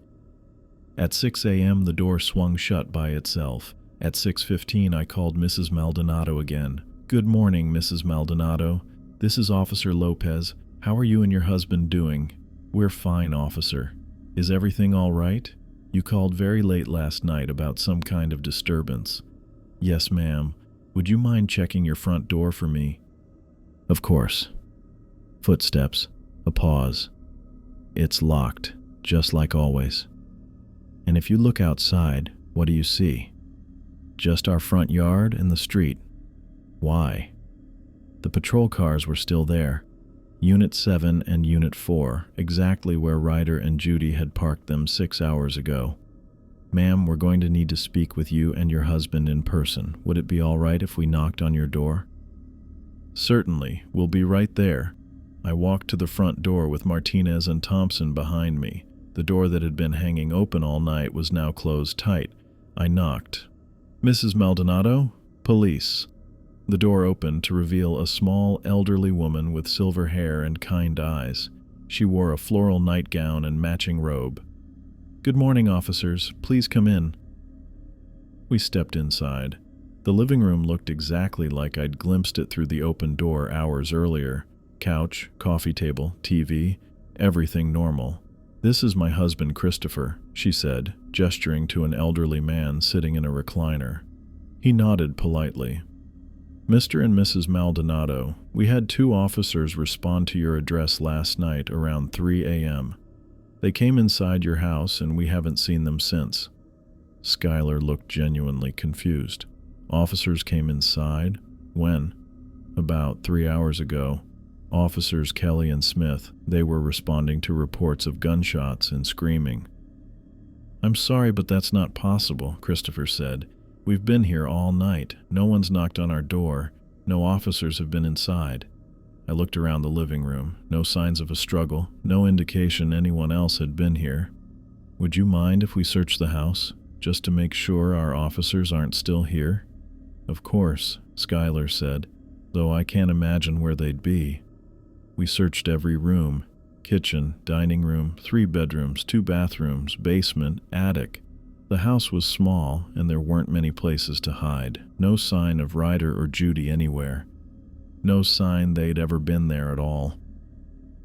At 6 a.m. the door swung shut by itself. At 6:15 I called Mrs. Maldonado again. Good morning, Mrs. Maldonado. This is Officer Lopez. How are you and your husband doing? We're fine, officer. Is everything all right? You called very late last night about some kind of disturbance. Yes, ma'am. Would you mind checking your front door for me? Of course. Footsteps. A pause. It's locked, just like always. And if you look outside, what do you see? Just our front yard and the street. Why? The patrol cars were still there. Unit 7 and Unit 4, exactly where Ryder and Judy had parked them 6 hours ago. Ma'am, we're going to need to speak with you and your husband in person. Would it be all right if we knocked on your door? Certainly. We'll be right there. I walked to the front door with Martinez and Thompson behind me. The door that had been hanging open all night was now closed tight. I knocked. Mrs. Maldonado? Police. The door opened to reveal a small, elderly woman with silver hair and kind eyes. She wore a floral nightgown and matching robe. Good morning, officers. Please come in. We stepped inside. The living room looked exactly like I'd glimpsed it through the open door hours earlier. Couch, coffee table, TV, everything normal. This is my husband, Christopher, she said, gesturing to an elderly man sitting in a recliner. He nodded politely. Mr. and Mrs. Maldonado, we had 2 officers respond to your address last night around 3 a.m. They came inside your house and we haven't seen them since. Schuyler looked genuinely confused. Officers came inside? When? About 3 hours ago. Officers Kelly and Smith, they were responding to reports of gunshots and screaming. I'm sorry, but that's not possible, Christopher said. We've been here all night. No one's knocked on our door. No officers have been inside. I looked around the living room. No signs of a struggle. No indication anyone else had been here. Would you mind if we search the house, just to make sure our officers aren't still here? Of course, Schuyler said, though I can't imagine where they'd be. We searched every room, kitchen, dining room, 3 bedrooms, 2 bathrooms, basement, attic. The house was small, and there weren't many places to hide. No sign of Ryder or Judy anywhere. No sign they'd ever been there at all.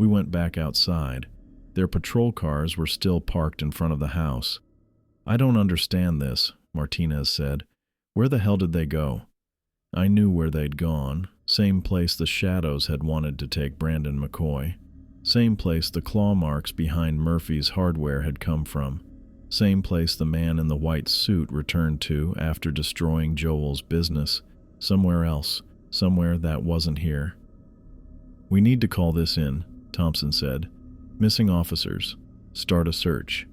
We went back outside. Their patrol cars were still parked in front of the house. "I don't understand this," Martinez said. "Where the hell did they go?" I knew where they'd gone. Same place the Shadows had wanted to take Brandon McCoy. Same place the claw marks behind Murphy's hardware had come from. Same place the man in the white suit returned to after destroying Joel's business. Somewhere else. Somewhere that wasn't here. "We need to call this in," Thompson said. "Missing officers. Start a search."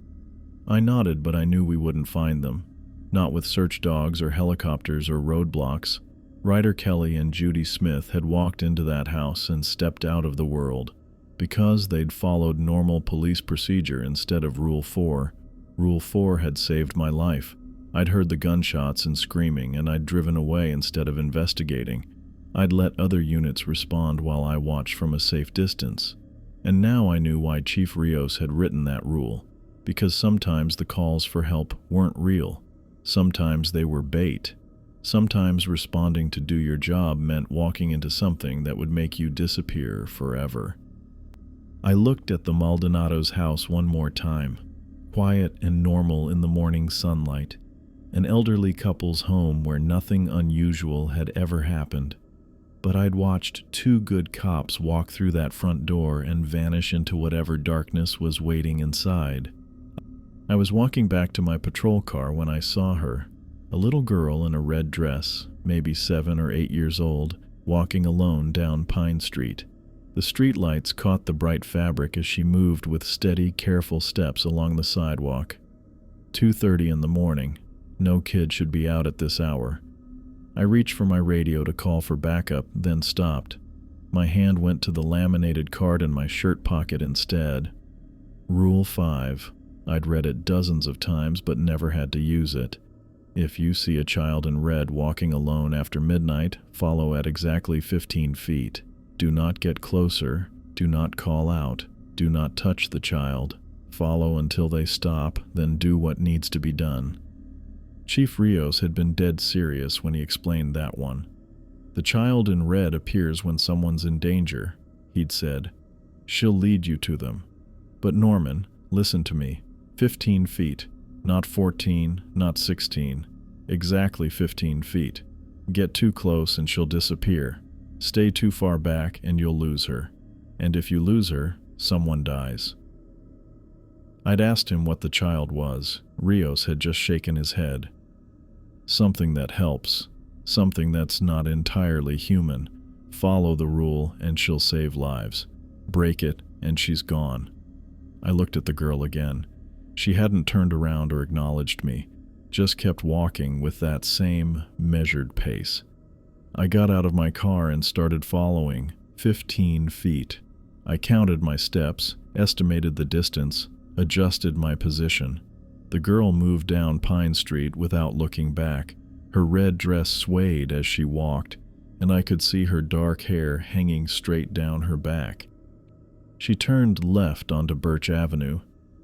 I nodded, but I knew we wouldn't find them. Not with search dogs or helicopters or roadblocks. Ryder Kelly and Judy Smith had walked into that house and stepped out of the world. Because they'd followed normal police procedure instead of Rule 4. Rule 4 had saved my life. I'd heard the gunshots and screaming, and I'd driven away instead of investigating. I'd let other units respond while I watched from a safe distance. And now I knew why Chief Rios had written that rule. Because sometimes the calls for help weren't real. Sometimes they were bait. Sometimes responding to do your job meant walking into something that would make you disappear forever. I looked at the Maldonado's house one more time. Quiet and normal in the morning sunlight. An elderly couple's home where nothing unusual had ever happened. But I'd watched 2 good cops walk through that front door and vanish into whatever darkness was waiting inside. I was walking back to my patrol car when I saw her, a little girl in a red dress, maybe 7 or 8 years old, walking alone down Pine Street. The streetlights caught the bright fabric as she moved with steady, careful steps along the sidewalk. 2:30 in the morning. No kid should be out at this hour. I reached for my radio to call for backup, then stopped. My hand went to the laminated card in my shirt pocket instead. Rule 5. I'd read it dozens of times but never had to use it. If you see a child in red walking alone after midnight, follow at exactly 15 feet. Do not get closer. Do not call out. Do not touch the child. Follow until they stop, then do what needs to be done. Chief Rios had been dead serious when he explained that one. The child in red appears when someone's in danger, he'd said. She'll lead you to them. But Norman, listen to me. 15 feet. Not 14, not 16. Exactly 15 feet. Get too close and she'll disappear. Stay too far back and you'll lose her. And if you lose her, someone dies. I'd asked him what the child was. Rios had just shaken his head. Something that helps. Something that's not entirely human. Follow the rule and she'll save lives. Break it and she's gone. I looked at the girl again. She hadn't turned around or acknowledged me, just kept walking with that same measured pace. I got out of my car and started following, 15 feet. I counted my steps, estimated the distance, adjusted my position. The girl moved down Pine Street without looking back. Her red dress swayed as she walked, and I could see her dark hair hanging straight down her back. She turned left onto Birch Avenue.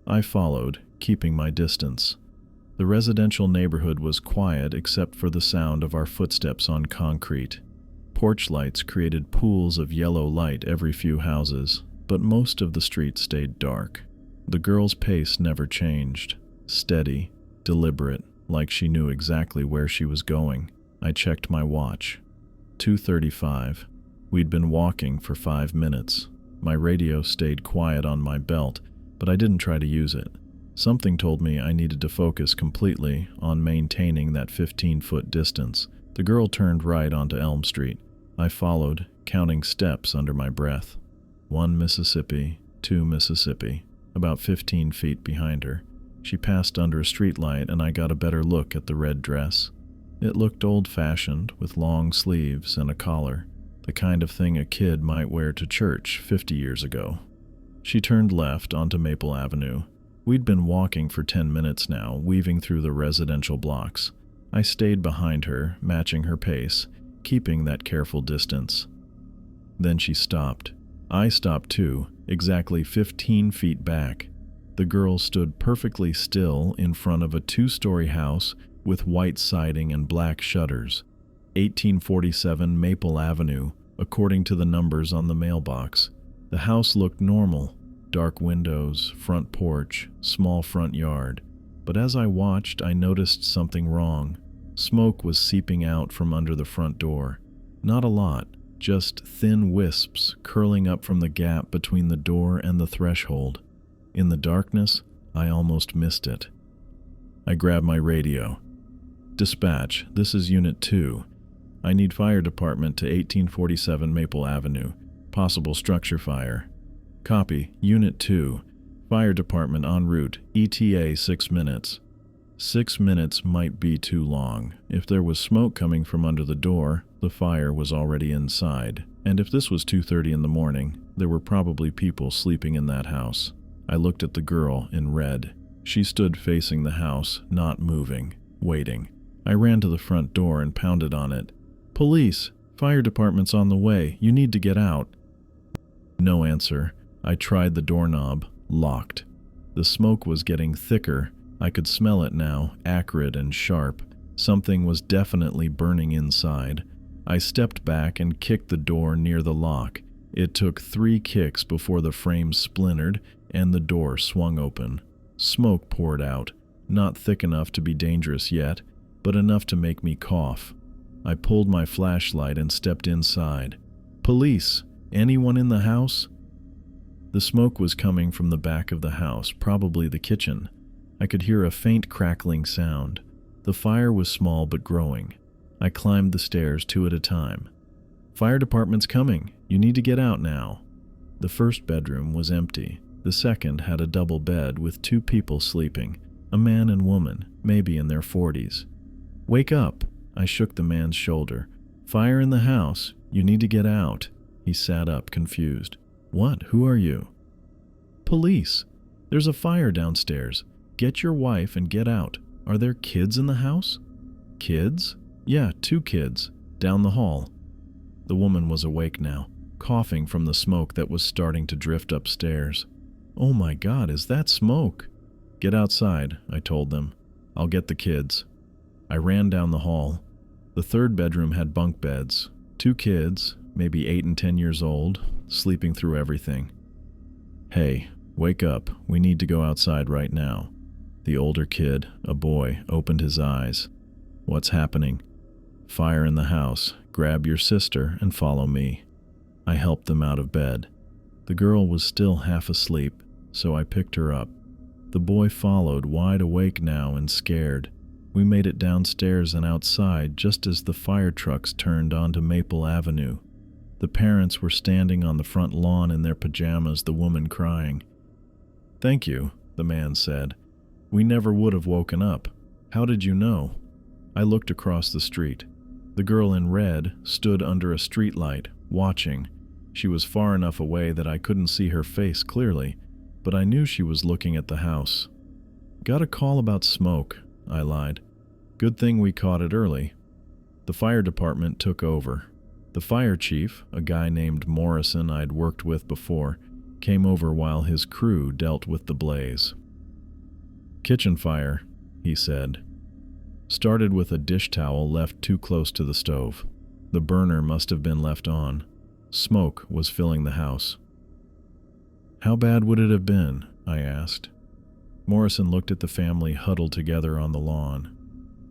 I followed, keeping my distance. The residential neighborhood was quiet except for the sound of our footsteps on concrete. Porch lights created pools of yellow light every few houses, but most of the street stayed dark. The girl's pace never changed. Steady, deliberate, like she knew exactly where she was going. I checked my watch. 2:35. We'd been walking for 5 minutes. My radio stayed quiet on my belt, but I didn't try to use it. Something told me I needed to focus completely on maintaining that 15-foot distance. The girl turned right onto Elm Street. I followed, counting steps under my breath. 1 Mississippi, 2 Mississippi, about 15 feet behind her. She passed under a streetlight and I got a better look at the red dress. It looked old-fashioned, with long sleeves and a collar, the kind of thing a kid might wear to church 50 years ago. She turned left onto Maple Avenue. We'd been walking for 10 minutes now, weaving through the residential blocks. I stayed behind her, matching her pace, keeping that careful distance. Then she stopped. I stopped too, exactly 15 feet back. The girl stood perfectly still in front of a 2-story house with white siding and black shutters. 1847 Maple Avenue, according to the numbers on the mailbox. The house looked normal, dark windows, front porch, small front yard. But as I watched, I noticed something wrong. Smoke was seeping out from under the front door. Not a lot, just thin wisps curling up from the gap between the door and the threshold. In the darkness, I almost missed it. I grabbed my radio. "Dispatch, this is Unit 2. I need fire department to 1847 Maple Avenue. Possible structure fire." "Copy, Unit 2. Fire department en route. ETA 6 minutes. 6 minutes might be too long. If there was smoke coming from under the door, the fire was already inside. And if this was 2:30 in the morning, there were probably people sleeping in that house. I looked at the girl in red. She stood facing the house, not moving, waiting. I ran to the front door and pounded on it. "Police! Fire department's on the way. You need to get out." No answer. I tried the doorknob. Locked. The smoke was getting thicker. I could smell it now, acrid and sharp. Something was definitely burning inside. I stepped back and kicked the door near the lock. It took 3 kicks before the frame splintered and the door swung open. Smoke poured out, not thick enough to be dangerous yet, but enough to make me cough. I pulled my flashlight and stepped inside. "Police! Anyone in the house?" The smoke was coming from the back of the house, probably the kitchen. I could hear a faint crackling sound. The fire was small but growing. I climbed the stairs 2 at a time. "Fire department's coming. You need to get out now." The first bedroom was empty. The second had a double bed with 2 people sleeping, a man and woman, maybe in their 40s. "Wake up!" I shook the man's shoulder. "Fire in the house. You need to get out." He sat up, confused. "What? Who are you?" "Police. There's a fire downstairs. Get your wife and get out. Are there kids in the house?" "Kids?" "Yeah, 2 kids. Down the hall." The woman was awake now, coughing from the smoke that was starting to drift upstairs. "Oh my God, is that smoke?" "Get outside," I told them. "I'll get the kids." I ran down the hall. The third bedroom had bunk beds. 2 kids, maybe 8 and 10 years old, sleeping through everything. "Hey, wake up. We need to go outside right now." The older kid, a boy, opened his eyes. "What's happening?" "Fire in the house. Grab your sister and follow me." I helped them out of bed. The girl was still half asleep, so I picked her up. The boy followed, wide awake now and scared. We made it downstairs and outside just as the fire trucks turned onto Maple Avenue. The parents were standing on the front lawn in their pajamas, the woman crying. "Thank you," the man said. "We never would have woken up. How did you know?" I looked across the street. The girl in red stood under a streetlight, watching. She was far enough away that I couldn't see her face clearly, but I knew she was looking at the house. "Got a call about smoke," I lied. "Good thing we caught it early." The fire department took over. The fire chief, a guy named Morrison I'd worked with before, came over while his crew dealt with the blaze. "Kitchen fire," he said. "Started with a dish towel left too close to the stove. The burner must have been left on. Smoke was filling the house." "How bad would it have been?" I asked. Morrison looked at the family huddled together on the lawn.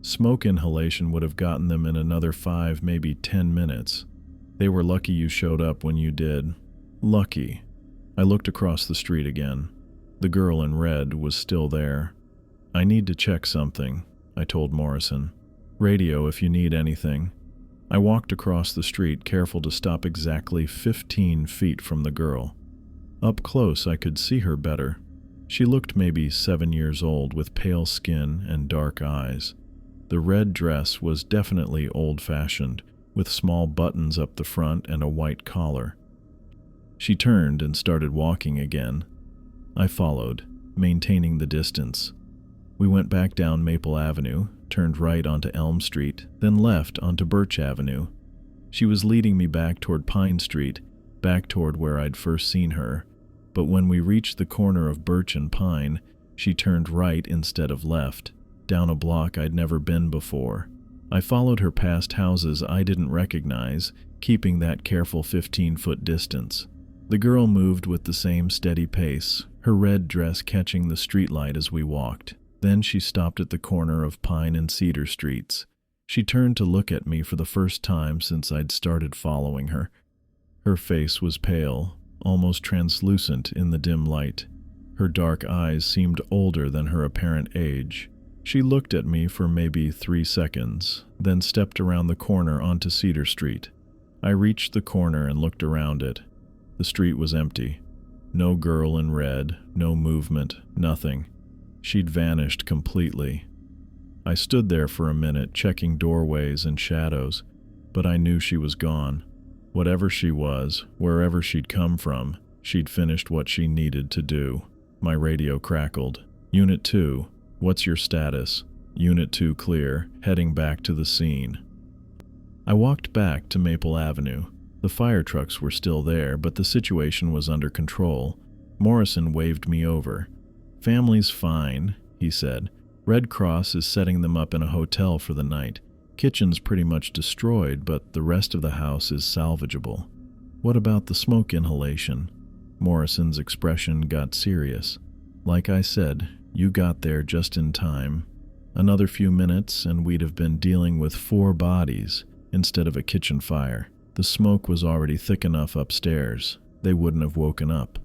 "Smoke inhalation would have gotten them in another 5, maybe 10 minutes. They were lucky you showed up when you did." "Lucky." I looked across the street again. The girl in red was still there. "I need to check something," I told Morrison. "Radio if you need anything." I walked across the street, careful to stop exactly 15 feet from the girl. Up close I could see her better. She looked maybe 7 years old with pale skin and dark eyes. The red dress was definitely old-fashioned, with small buttons up the front and a white collar. She turned and started walking again. I followed, maintaining the distance. We went back down Maple Avenue, turned right onto Elm Street, then left onto Birch Avenue. She was leading me back toward Pine Street, back toward where I'd first seen her, but when we reached the corner of Birch and Pine, she turned right instead of left, down a block I'd never been before. I followed her past houses I didn't recognize, keeping that careful 15-foot distance. The girl moved with the same steady pace, her red dress catching the streetlight as we walked. Then she stopped at the corner of Pine and Cedar Streets. She turned to look at me for the first time since I'd started following her. Her face was pale, almost translucent in the dim light. Her dark eyes seemed older than her apparent age. She looked at me for maybe 3 seconds, then stepped around the corner onto Cedar Street. I reached the corner and looked around it. The street was empty. No girl in red, no movement, nothing. She'd vanished completely. I stood there for a minute, checking doorways and shadows, but I knew she was gone. Whatever she was, wherever she'd come from, she'd finished what she needed to do. My radio crackled. Unit 2, what's your status? Unit 2 clear, heading back to the scene. I walked back to Maple Avenue. The fire trucks were still there, but the situation was under control. Morrison waved me over. "Family's fine," he said. "Red Cross is setting them up in a hotel for the night. Kitchen's pretty much destroyed, but the rest of the house is salvageable." "What about the smoke inhalation?" Morrison's expression got serious. "Like I said, you got there just in time. Another few minutes and we'd have been dealing with 4 bodies instead of a kitchen fire. The smoke was already thick enough upstairs. They wouldn't have woken up."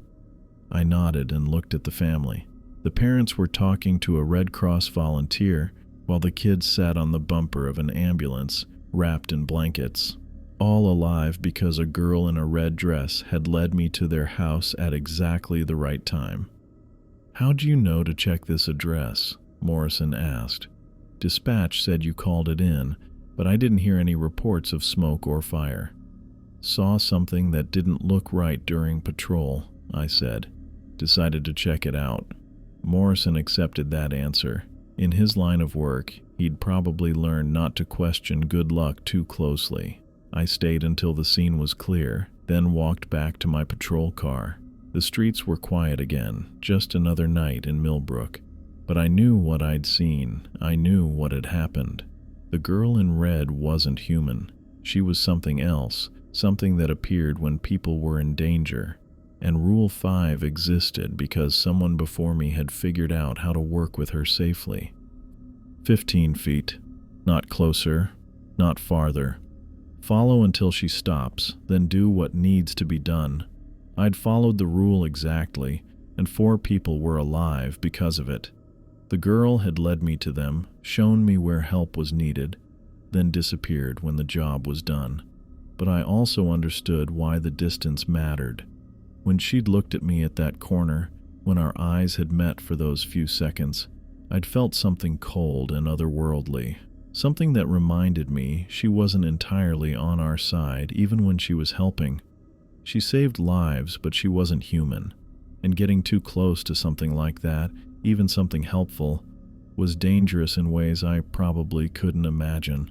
I nodded and looked at the family. The parents were talking to a Red Cross volunteer while the kids sat on the bumper of an ambulance, wrapped in blankets. All alive because a girl in a red dress had led me to their house at exactly the right time. "How'd you know to check this address?" Morrison asked. "Dispatch said you called it in, but I didn't hear any reports of smoke or fire." "Saw something that didn't look right during patrol," I said. "Decided to check it out." Morrison accepted that answer. In his line of work, he'd probably learned not to question good luck too closely. I stayed until the scene was clear, then walked back to my patrol car. The streets were quiet again, just another night in Millbrook. But I knew what I'd seen. I knew what had happened. The girl in red wasn't human. She was something else, something that appeared when people were in danger. And Rule 5 existed because someone before me had figured out how to work with her safely. 15 feet. Not closer, not farther. Follow until she stops, then do what needs to be done. I'd followed the rule exactly, and 4 people were alive because of it. The girl had led me to them, shown me where help was needed, then disappeared when the job was done. But I also understood why the distance mattered. When she'd looked at me at that corner, when our eyes had met for those few seconds, I'd felt something cold and otherworldly, something that reminded me she wasn't entirely on our side even when she was helping. She saved lives, but she wasn't human, and getting too close to something like that, even something helpful, was dangerous in ways I probably couldn't imagine.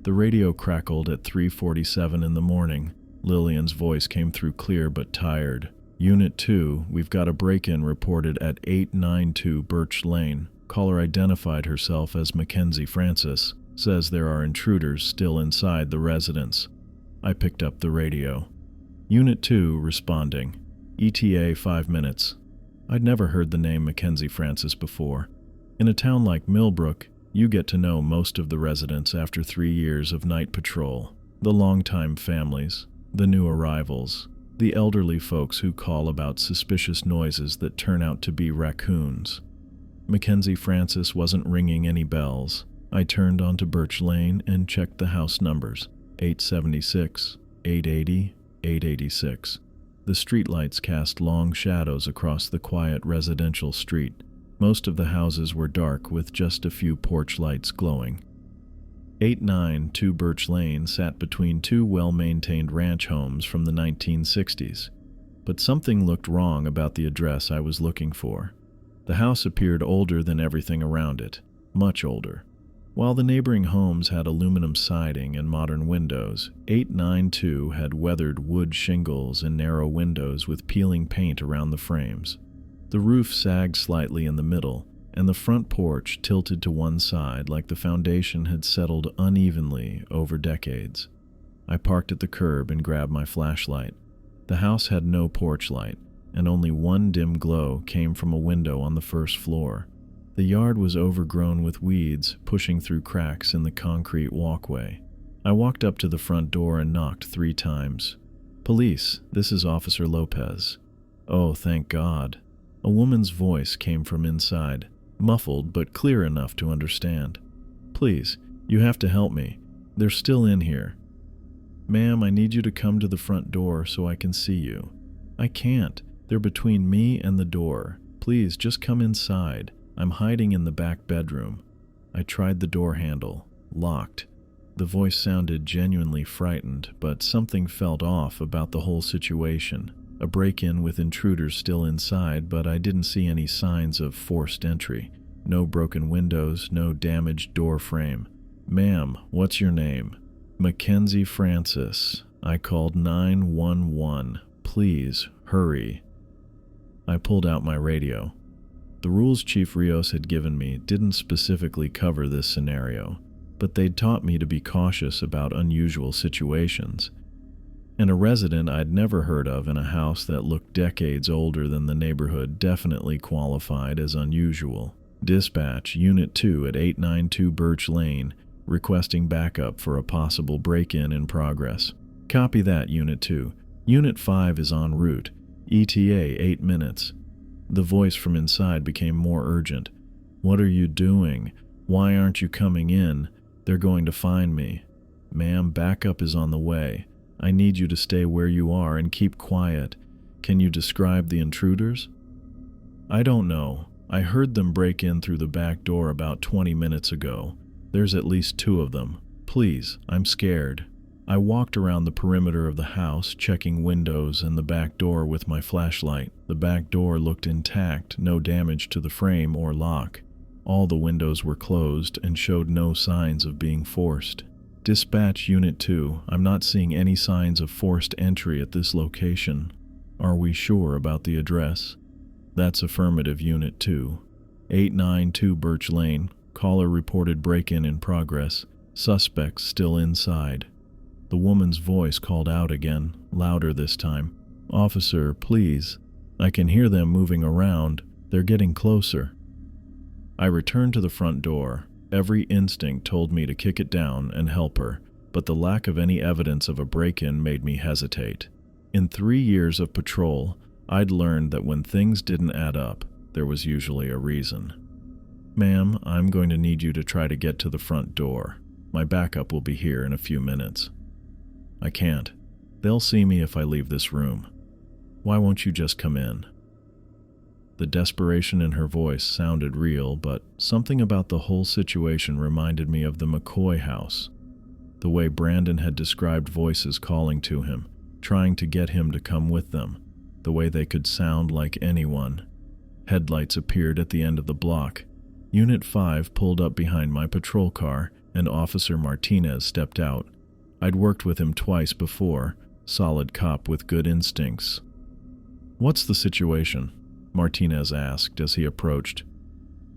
The radio crackled at 3:47 in the morning. Lillian's voice came through clear but tired. "Unit 2, we've got a break-in reported at 892 Birch Lane. Caller identified herself as Mackenzie Francis. Says there are intruders still inside the residence." I picked up the radio. "Unit 2 responding. ETA 5 minutes. I'd never heard the name Mackenzie Francis before. In a town like Millbrook, you get to know most of the residents after 3 years of night patrol. The longtime families, the new arrivals, the elderly folks who call about suspicious noises that turn out to be raccoons. Mackenzie Francis wasn't ringing any bells. I turned onto Birch Lane and checked the house numbers, 876, 880, 886. The streetlights cast long shadows across the quiet residential street. Most of the houses were dark with just a few porch lights glowing. 892 Birch Lane sat between 2 well-maintained ranch homes from the 1960s. But something looked wrong about the address I was looking for. The house appeared older than everything around it, much older. While the neighboring homes had aluminum siding and modern windows, 892 had weathered wood shingles and narrow windows with peeling paint around the frames. The roof sagged slightly in the middle, and the front porch tilted to one side like the foundation had settled unevenly over decades. I parked at the curb and grabbed my flashlight. The house had no porch light, and only one dim glow came from a window on the first floor. The yard was overgrown with weeds, pushing through cracks in the concrete walkway. I walked up to the front door and knocked 3 times. "Police, this is Officer Lopez." "Oh, thank God." A woman's voice came from inside, muffled but clear enough to understand. "Please, you have to help me. They're still in here." "Ma'am, I need you to come to the front door so I can see you." "I can't. They're between me and the door. Please, just come inside. I'm hiding in the back bedroom." I tried the door handle. Locked. The voice sounded genuinely frightened, but something felt off about the whole situation. A break-in with intruders still inside, but I didn't see any signs of forced entry. No broken windows, no damaged door frame. "Ma'am, what's your name?" "Mackenzie Francis." I called 911. "Please, hurry." I pulled out my radio. The rules Chief Rios had given me didn't specifically cover this scenario, but they'd taught me to be cautious about unusual situations. And a resident I'd never heard of in a house that looked decades older than the neighborhood definitely qualified as unusual. "Dispatch, Unit 2 at 892 Birch Lane, requesting backup for a possible break-in in progress." "Copy that, Unit 2. Unit 5 is en route. ETA 8 minutes. The voice from inside became more urgent. "What are you doing? Why aren't you coming in? They're going to find me." "Ma'am, backup is on the way. I need you to stay where you are and keep quiet. Can you describe the intruders?" "I don't know. I heard them break in through the back door about 20 minutes ago. There's at least 2 of them. Please, I'm scared." I walked around the perimeter of the house, checking windows and the back door with my flashlight. The back door looked intact, no damage to the frame or lock. All the windows were closed and showed no signs of being forced. "Dispatch Unit 2, I'm not seeing any signs of forced entry at this location. Are we sure about the address?" "That's affirmative, Unit 2. 892 Birch Lane. Caller reported break-in in progress. Suspects still inside." The woman's voice called out again, louder this time. "Officer, please. I can hear them moving around. They're getting closer." I returned to the front door. Every instinct told me to kick it down and help her, but the lack of any evidence of a break-in made me hesitate. In 3 years of patrol, I'd learned that when things didn't add up, there was usually a reason. "Ma'am, I'm going to need you to try to get to the front door. My backup will be here in a few minutes." "I can't. They'll see me if I leave this room. Why won't you just come in?" The desperation in her voice sounded real, but something about the whole situation reminded me of the McCoy house. The way Brandon had described voices calling to him, trying to get him to come with them. The way they could sound like anyone. Headlights appeared at the end of the block. Unit 5 pulled up behind my patrol car, and Officer Martinez stepped out. I'd worked with him twice before, solid cop with good instincts. "What's the situation?" Martinez asked as he approached.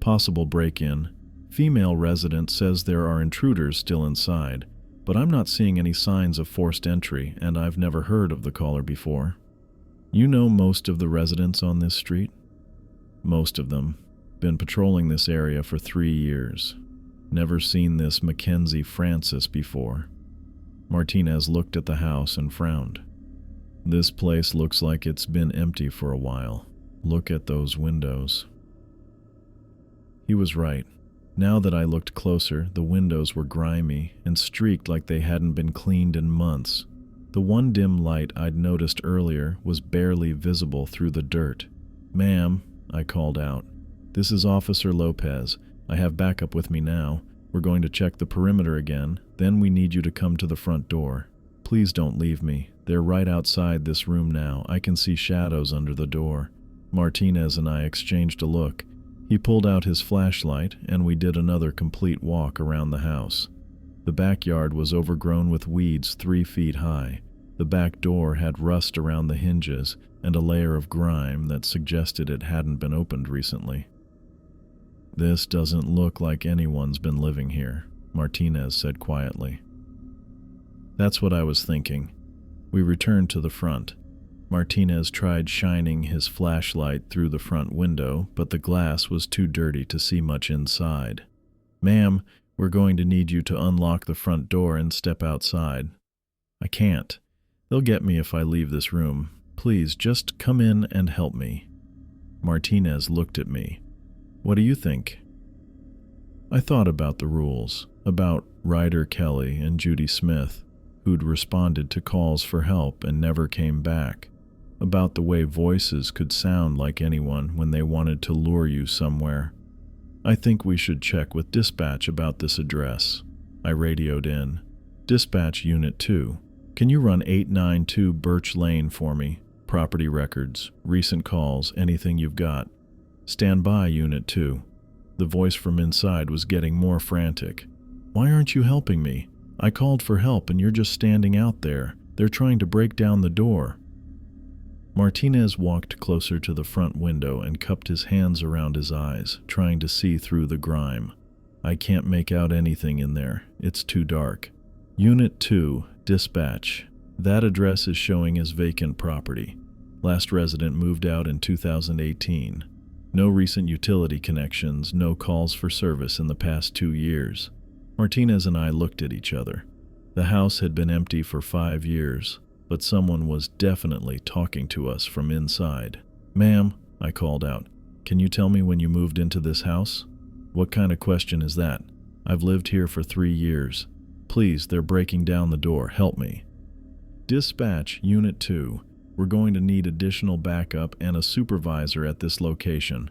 "Possible break-in. Female resident says there are intruders still inside, but I'm not seeing any signs of forced entry, and I've never heard of the caller before." "You know most of the residents on this street?" "Most of them. Been patrolling this area for 3 years. Never seen this Mackenzie Francis before." Martinez looked at the house and frowned. "This place looks like it's been empty for a while. Look at those windows." He was right. Now that I looked closer, the windows were grimy and streaked like they hadn't been cleaned in months. The one dim light I'd noticed earlier was barely visible through the dirt. "Ma'am," I called out. "This is Officer Lopez. I have backup with me now. We're going to check the perimeter again, then we need you to come to the front door. Please don't leave me. They're right outside this room now. I can see shadows under the door." Martinez and I exchanged a look. He pulled out his flashlight, and we did another complete walk around the house. The backyard was overgrown with weeds 3 feet high. The back door had rust around the hinges and a layer of grime that suggested it hadn't been opened recently. "This doesn't look like anyone's been living here," Martinez said quietly. "That's what I was thinking." We returned to the front. Martinez tried shining his flashlight through the front window, but the glass was too dirty to see much inside. "Ma'am, we're going to need you to unlock the front door and step outside." "I can't. They'll get me if I leave this room. Please, just come in and help me." Martinez looked at me. "What do you think?" I thought about the rules, about Ryder Kelly and Judy Smith, who'd responded to calls for help and never came back, about the way voices could sound like anyone when they wanted to lure you somewhere. "I think we should check with dispatch about this address." I radioed in. "Dispatch Unit 2, can you run 892 Birch Lane for me? Property records, recent calls, anything you've got." "Stand by, Unit 2. The voice from inside was getting more frantic. "Why aren't you helping me? I called for help and you're just standing out there. They're trying to break down the door." Martinez walked closer to the front window and cupped his hands around his eyes, trying to see through the grime. "I can't make out anything in there. It's too dark." "Unit 2, dispatch. That address is showing as vacant property. Last resident moved out in 2018. No recent utility connections, no calls for service in the past 2 years." Martinez and I looked at each other. The house had been empty for 5 years, but someone was definitely talking to us from inside. "Ma'am," I called out, "can you tell me when you moved into this house?" "What kind of question is that? I've lived here for 3 years. Please, they're breaking down the door. Help me." "Dispatch, Unit 2. We're going to need additional backup and a supervisor at this location."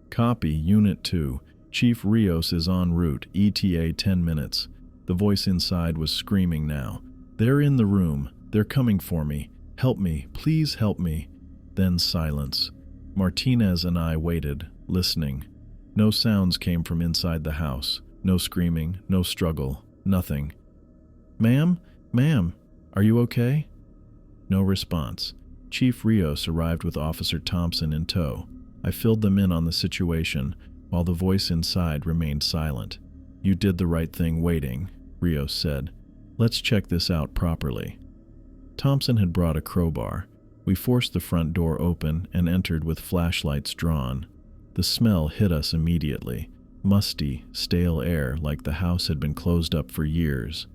"Copy, Unit 2. Chief Rios is en route, ETA 10 minutes. The voice inside was screaming now. "They're in the room. They're coming for me. Help me. Please help me." Then silence. Martinez and I waited, listening. No sounds came from inside the house. No screaming, no struggle, nothing. Ma'am, are you okay?" No response. Chief Rios arrived with Officer Thompson in tow. I filled them in on the situation, while the voice inside remained silent. "You did the right thing waiting," Rios said. "Let's check this out properly." Thompson had brought a crowbar. We forced the front door open and entered with flashlights drawn. The smell hit us immediately. Musty, stale air like the house had been closed up for years.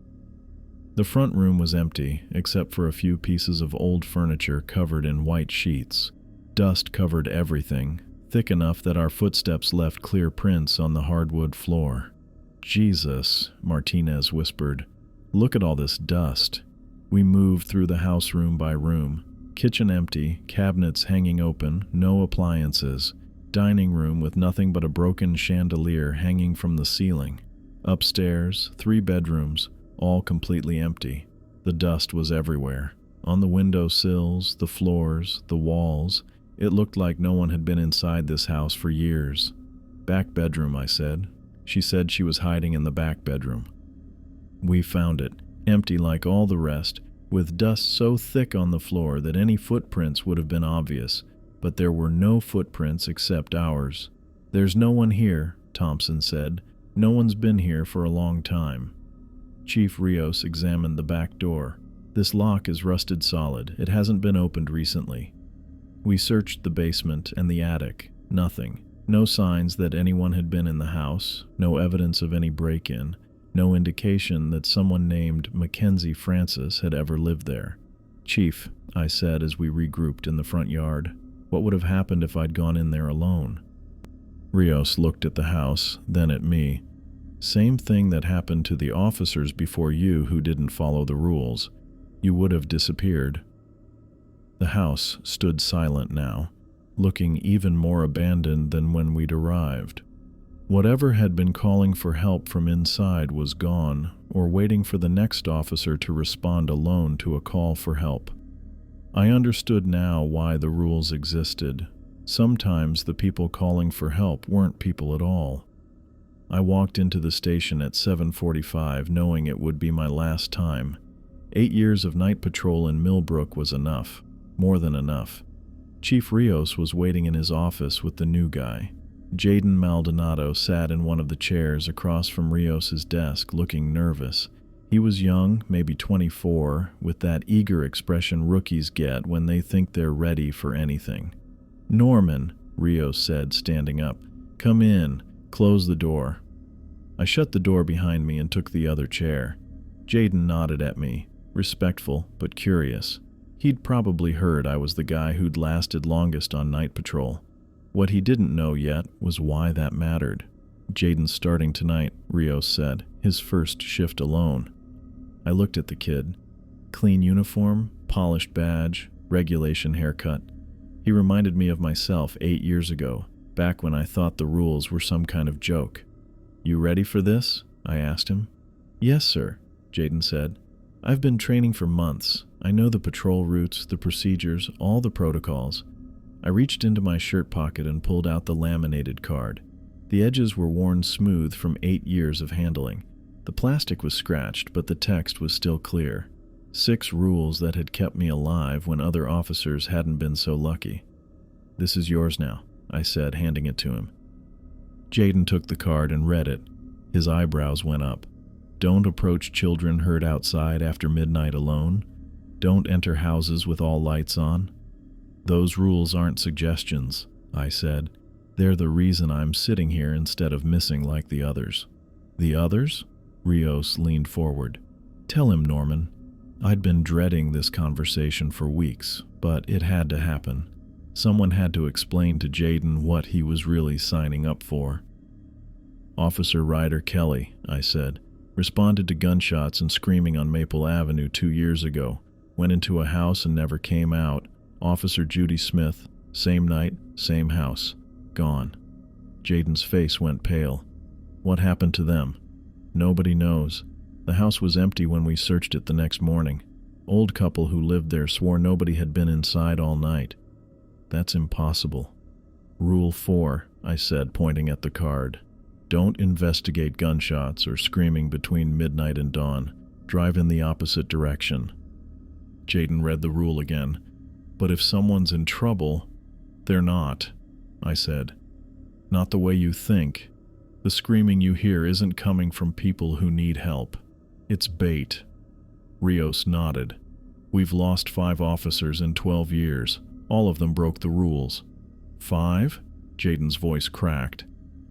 The front room was empty, except for a few pieces of old furniture covered in white sheets. Dust covered everything, thick enough that our footsteps left clear prints on the hardwood floor. "Jesus," Martinez whispered. "Look at all this dust." We moved through the house room by room. Kitchen empty, cabinets hanging open, no appliances. Dining room with nothing but a broken chandelier hanging from the ceiling. Upstairs, 3 bedrooms, all completely empty. The dust was everywhere. On the window sills, the floors, the walls. It looked like no one had been inside this house for years. "Back bedroom," I said. She said she was hiding in the back bedroom. We found it, empty like all the rest, with dust so thick on the floor that any footprints would have been obvious, but there were no footprints except ours. "There's no one here," Thompson said. "No one's been here for a long time." Chief Rios examined the back door. "This lock is rusted solid. It hasn't been opened recently." We searched the basement and the attic. Nothing. No signs that anyone had been in the house, no evidence of any break-in, no indication that someone named Mackenzie Francis had ever lived there. "Chief," I said as we regrouped in the front yard, "what would have happened if I'd gone in there alone?" Rios looked at the house, then at me. "Same thing that happened to the officers before you who didn't follow the rules. You would have disappeared." The house stood silent now, looking even more abandoned than when we'd arrived. Whatever had been calling for help from inside was gone, or waiting for the next officer to respond alone to a call for help. I understood now why the rules existed. Sometimes the people calling for help weren't people at all. I walked into the station at 7:45, knowing it would be my last time. 8 years of night patrol in Millbrook was enough, more than enough. Chief Rios was waiting in his office with the new guy. Jaden Maldonado sat in one of the chairs across from Rios's desk, looking nervous. He was young, maybe 24, with that eager expression rookies get when they think they're ready for anything. "Norman," Rios said, standing up. "Come in. Close the door." I shut the door behind me and took the other chair. Jaden nodded at me, respectful but curious. He'd probably heard I was the guy who'd lasted longest on night patrol. What he didn't know yet was why that mattered. "Jaden's starting tonight," Rios said, "his first shift alone." I looked at the kid. Clean uniform, polished badge, regulation haircut. He reminded me of myself 8 years ago, back when I thought the rules were some kind of joke. "You ready for this?" I asked him. "Yes, sir," Jaden said. "I've been training for months. I know the patrol routes, the procedures, all the protocols." I reached into my shirt pocket and pulled out the laminated card. The edges were worn smooth from 8 years of handling. The plastic was scratched, but the text was still clear. 6 rules that had kept me alive when other officers hadn't been so lucky. "This is yours now," I said, handing it to him. Jaden took the card and read it. His eyebrows went up. "Don't approach children heard outside after midnight alone. Don't enter houses with all lights on." "Those rules aren't suggestions," I said. "They're the reason I'm sitting here instead of missing like the others." "The others?" Rios leaned forward. "Tell him, Norman." I'd been dreading this conversation for weeks, but it had to happen. Someone had to explain to Jaden what he was really signing up for. "Officer Ryder Kelly," I said, "responded to gunshots and screaming on Maple Avenue 2 years ago. Went into a house and never came out. Officer Judy Smith, same night, same house. Gone." Jaden's face went pale. "What happened to them?" "Nobody knows. The house was empty when we searched it the next morning. Old couple who lived there swore nobody had been inside all night." "That's impossible." "Rule 4, I said, pointing at the card. "Don't investigate gunshots or screaming between midnight and dawn. Drive in the opposite direction." Jaden read the rule again. "But if someone's in trouble..." "They're not," I said. "Not the way you think. The screaming you hear isn't coming from people who need help. It's bait." Rios nodded. "We've lost 5 officers in 12 years. All of them broke the rules." "5?" Jaden's voice cracked.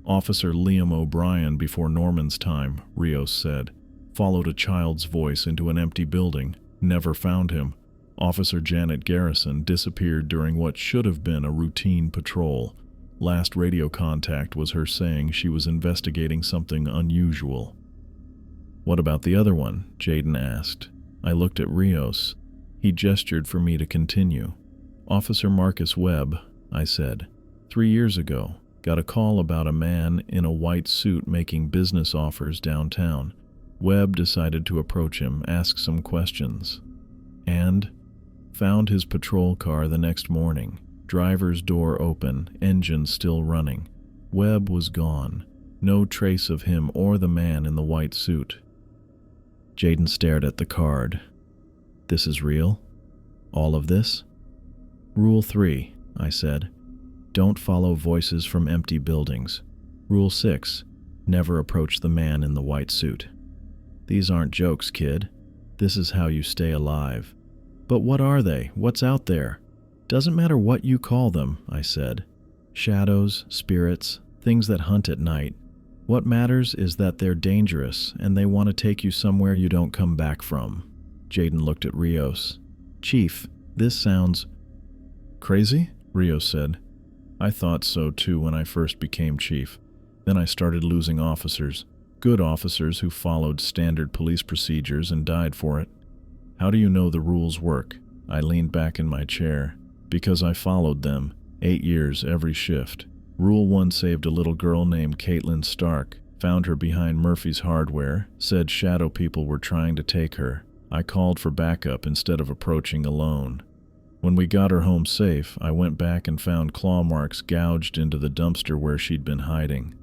"Officer Liam O'Brien before Norman's time," Rios said. "Followed a child's voice into an empty building. Never found him. Officer Janet Garrison disappeared during what should have been a routine patrol. Last radio contact was her saying she was investigating something unusual." "What about the other one?" Jaden asked. I looked at Rios. He gestured for me to continue. "Officer Marcus Webb," I said. 3 years ago, got a call about a man in a white suit making business offers downtown. Webb decided to approach him, ask some questions. And found his patrol car the next morning. Driver's door open, engine still running. Webb was gone. No trace of him or the man in the white suit." Jaden stared at the card. "This is real? All of this?" "Rule 3, I said. "Don't follow voices from empty buildings. Rule 6, never approach the man in the white suit." "These aren't jokes, kid. This is how you stay alive." "But what are they? What's out there?" "Doesn't matter what you call them," I said. "Shadows, spirits, things that hunt at night. What matters is that they're dangerous and they want to take you somewhere you don't come back from." Jaden looked at Rios. "Chief, this sounds..." "Crazy?" Rios said. "I thought so too when I first became chief. Then I started losing officers. Good officers who followed standard police procedures and died for it." "How do you know the rules work?" I leaned back in my chair. "Because I followed them. 8 years every shift. Rule 1 saved a little girl named Caitlin Stark. Found her behind Murphy's Hardware. Said shadow people were trying to take her. I called for backup instead of approaching alone. When we got her home safe, I went back and found claw marks gouged into the dumpster where she'd been hiding."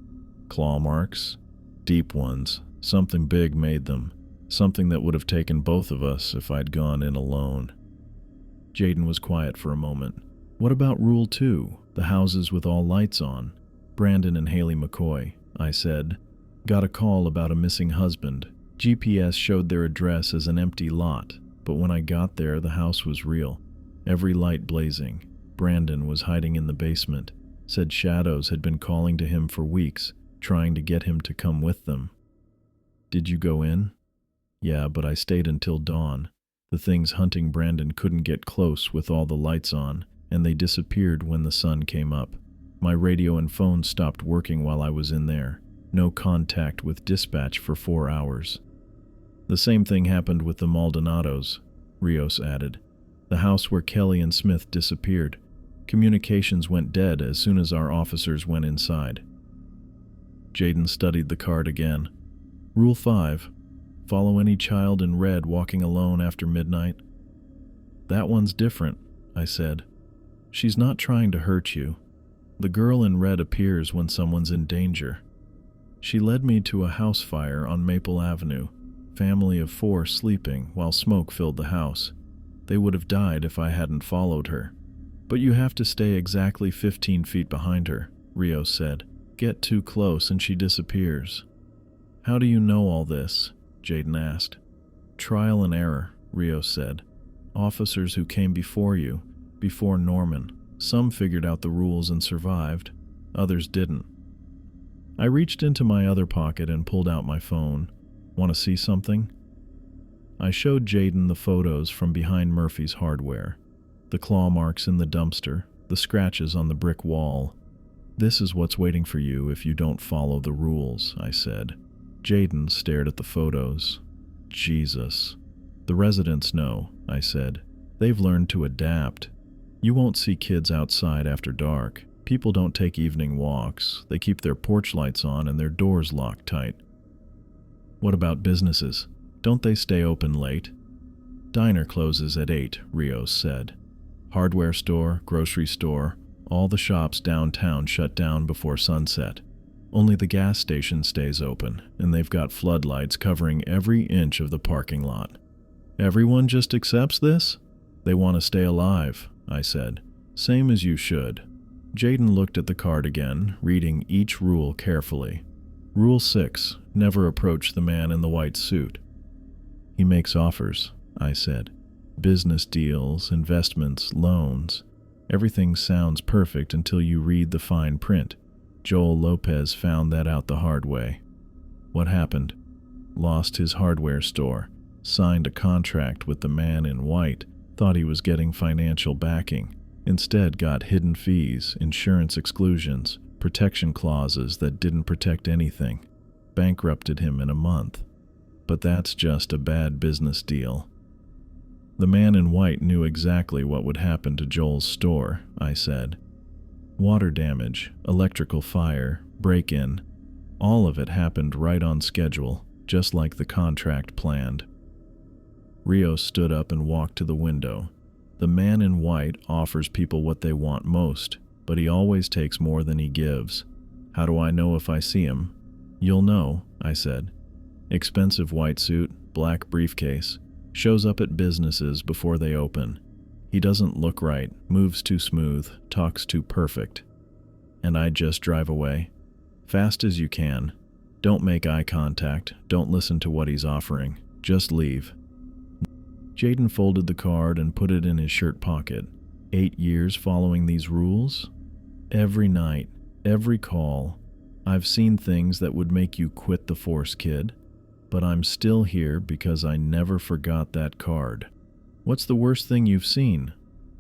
"Claw marks?" "Deep ones. Something big made them. Something that would have taken both of us if I'd gone in alone." Jaden was quiet for a moment. "What about Rule 2, the houses with all lights on?" "Brandon and Haley McCoy," I said, "got a call about a missing husband. GPS showed their address as an empty lot, but when I got there, the house was real. Every light blazing. Brandon was hiding in the basement. Said shadows had been calling to him for weeks, trying to get him to come with them. Did you go in? Yeah, but I stayed until dawn. The things hunting Brandon couldn't get close with all the lights on, and they disappeared when the sun came up. My radio and phone stopped working while I was in there. No contact with dispatch for 4 hours. The same thing happened with the Maldonados, Rios added. The house where Kelly and Smith disappeared. Communications went dead as soon as our officers went inside. Jaden studied the card again. Rule 5. Follow any child in red walking alone after midnight. That one's different, I said. She's not trying to hurt you. The girl in red appears when someone's in danger. She led me to a house fire on Maple Avenue, family of 4 sleeping while smoke filled the house. They would have died if I hadn't followed her. But you have to stay exactly 15 feet behind her, Rios said. Get too close and she disappears. How do you know all this? Jaden asked. Trial and error, Rios said. Officers who came before you, before Norman. Some figured out the rules and survived. Others didn't. I reached into my other pocket and pulled out my phone. Want to see something? I showed Jaden the photos from behind Murphy's Hardware. The claw marks in the dumpster, the scratches on the brick wall. This is what's waiting for you if you don't follow the rules, I said. Jaden stared at the photos. Jesus. The residents know, I said. They've learned to adapt. You won't see kids outside after dark. People don't take evening walks. They keep their porch lights on and their doors locked tight. What about businesses? Don't they stay open late? Diner closes at 8, Rios said. Hardware store, grocery store, all the shops downtown shut down before sunset. Only the gas station stays open, and they've got floodlights covering every inch of the parking lot. Everyone just accepts this? They want to stay alive, I said. Same as you should. Jaden looked at the card again, reading each rule carefully. Rule 6, never approach the man in the white suit. He makes offers, I said. Business deals, investments, loans. Everything sounds perfect until you read the fine print. Joel Lopez found that out the hard way. What happened? Lost his hardware store, signed a contract with the man in white, thought he was getting financial backing. Instead got hidden fees, insurance exclusions, protection clauses that didn't protect anything. Bankrupted him in a month. But that's just a bad business deal. The man in white knew exactly what would happen to Joel's store, I said. Water damage, electrical fire, break-in. All of it happened right on schedule, just like the contract planned. Rios stood up and walked to the window. The man in white offers people what they want most, but he always takes more than he gives. How do I know if I see him? You'll know, I said. Expensive white suit, black briefcase. Shows up at businesses before they open. He doesn't look right, moves too smooth, talks too perfect. And I just drive away. Fast as you can. Don't make eye contact, don't listen to what he's offering. Just leave. Jaden folded the card and put it in his shirt pocket. 8 years following these rules? Every night, every call. I've seen things that would make you quit the force, kid. But I'm still here because I never forgot that card. What's the worst thing you've seen?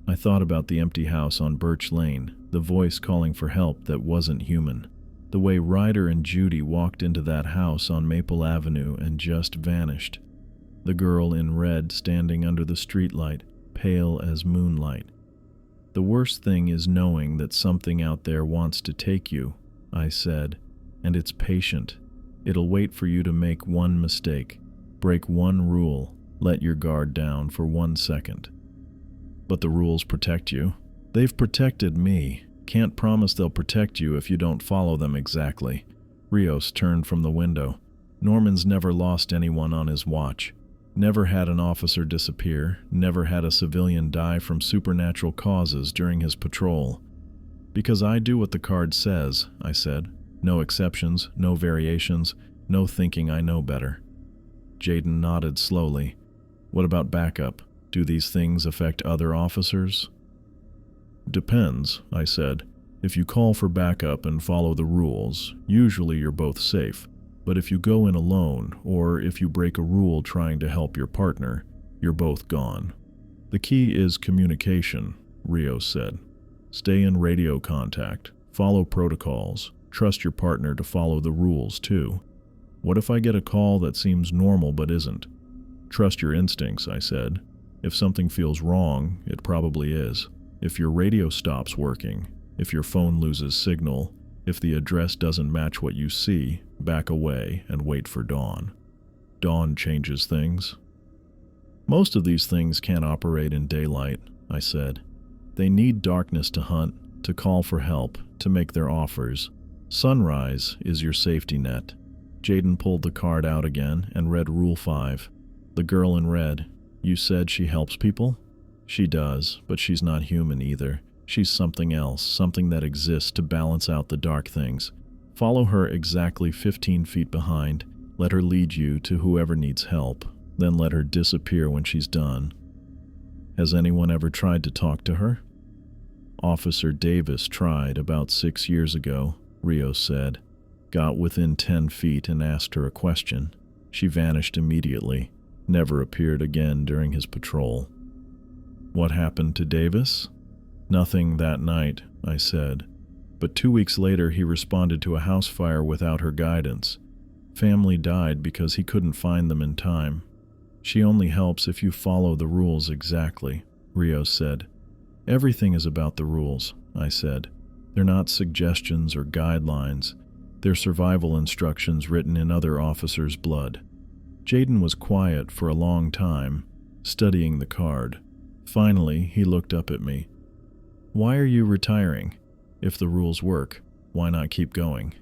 I thought about the empty house on Birch Lane, the voice calling for help that wasn't human. The way Ryder and Judy walked into that house on Maple Avenue and just vanished. The girl in red standing under the streetlight, pale as moonlight. The worst thing is knowing that something out there wants to take you, I said, and it's patient. It'll wait for you to make one mistake, break one rule, let your guard down for 1 second. But the rules protect you. They've protected me. Can't promise they'll protect you if you don't follow them exactly. Rios turned from the window. Norman's never lost anyone on his watch. Never had an officer disappear. Never had a civilian die from supernatural causes during his patrol. Because I do what the card says, I said. No exceptions, no variations, no thinking I know better. Jaden nodded slowly. What about backup? Do these things affect other officers? Depends, I said. If you call for backup and follow the rules, usually you're both safe. But if you go in alone, or if you break a rule trying to help your partner, you're both gone. The key is communication, Rios said. Stay in radio contact, follow protocols, trust your partner to follow the rules too. What if I get a call that seems normal but isn't? Trust your instincts, I said. If something feels wrong, it probably is. If your radio stops working, if your phone loses signal, if the address doesn't match what you see, back away and wait for dawn. Dawn changes things. Most of these things can't operate in daylight, I said. They need darkness to hunt, to call for help, to make their offers. Sunrise is your safety net. Jaden pulled the card out again and read Rule 5. The girl in red. You said she helps people? She does, but she's not human either. She's something else, something that exists to balance out the dark things. Follow her exactly 15 feet behind. Let her lead you to whoever needs help. Then let her disappear when she's done. Has anyone ever tried to talk to her? Officer Davis tried about 6 years ago, Rios said. Got within 10 feet and asked her a question. She vanished immediately. Never appeared again during his patrol. What happened to Davis? Nothing that night, I said. But 2 weeks later he responded to a house fire without her guidance. Family died because he couldn't find them in time. She only helps if you follow the rules exactly, Rios said. Everything is about the rules, I said. They're not suggestions or guidelines. They're survival instructions written in other officers' blood. Jaden was quiet for a long time, studying the card. Finally, he looked up at me. Why are you retiring? If the rules work, why not keep going?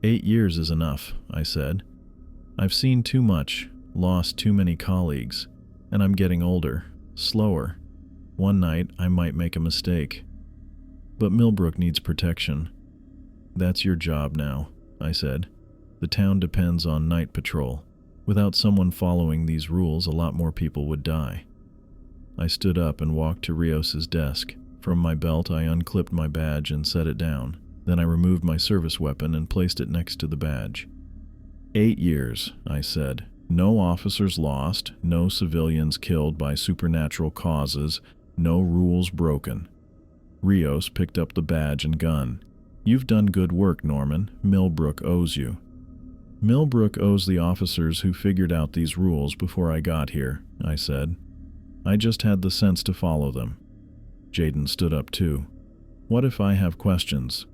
8 years is enough, I said. I've seen too much, lost too many colleagues, and I'm getting older, slower. One night, I might make a mistake. But Millbrook needs protection. That's your job now, I said. The town depends on night patrol. Without someone following these rules, a lot more people would die. I stood up and walked to Rios's desk. From my belt, I unclipped my badge and set it down. Then I removed my service weapon and placed it next to the badge. 8 years, I said. No officers lost, no civilians killed by supernatural causes, no rules broken. Rios picked up the badge and gun. You've done good work, Norman. Millbrook owes you. Millbrook owes the officers who figured out these rules before I got here, I said. I just had the sense to follow them. Jaden stood up too. What if I have questions?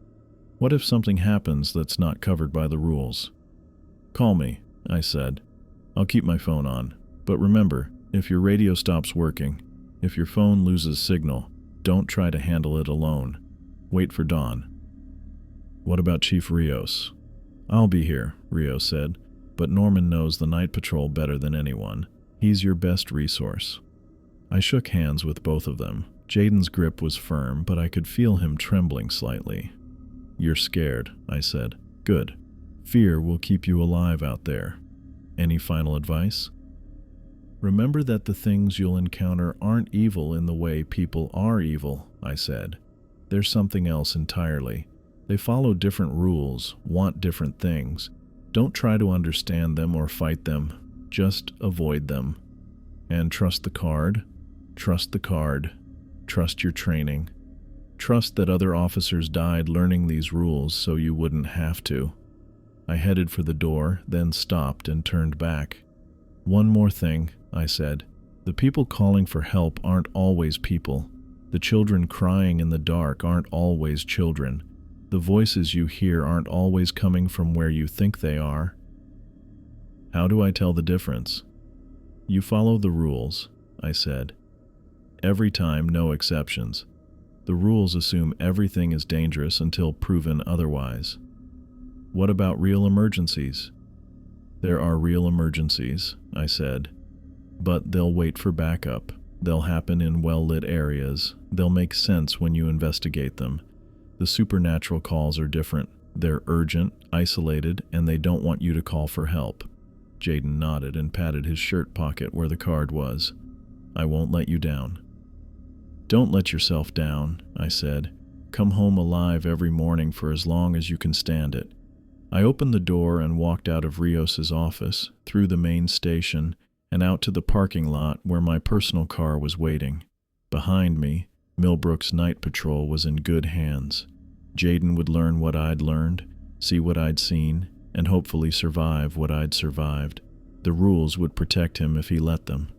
What if something happens that's not covered by the rules? Call me, I said. I'll keep my phone on. But remember, if your radio stops working, if your phone loses signal, don't try to handle it alone. Wait for dawn. What about Chief Rios? I'll be here, Rios said, but Norman knows the night patrol better than anyone. He's your best resource. I shook hands with both of them. Jaden's grip was firm, but I could feel him trembling slightly. You're scared, I said. Good. Fear will keep you alive out there. Any final advice? Remember that the things you'll encounter aren't evil in the way people are evil, I said. They're something else entirely. They follow different rules, want different things. Don't try to understand them or fight them. Just avoid them. And trust the card. Trust the card. Trust your training. Trust that other officers died learning these rules so you wouldn't have to. I headed for the door, then stopped and turned back. One more thing, I said. The people calling for help aren't always people. The children crying in the dark aren't always children. The voices you hear aren't always coming from where you think they are. How do I tell the difference? You follow the rules, I said. Every time, no exceptions. The rules assume everything is dangerous until proven otherwise. What about real emergencies? There are real emergencies, I said. But they'll wait for backup. They'll happen in well-lit areas. They'll make sense when you investigate them. The supernatural calls are different. They're urgent, isolated, and they don't want you to call for help. Jaden nodded and patted his shirt pocket where the card was. I won't let you down. Don't let yourself down, I said. Come home alive every morning for as long as you can stand it. I opened the door and walked out of Rios's office, through the main station, and out to the parking lot where my personal car was waiting. Behind me, Millbrook's night patrol was in good hands. Jaden would learn what I'd learned, see what I'd seen, and hopefully survive what I'd survived. The rules would protect him if he let them.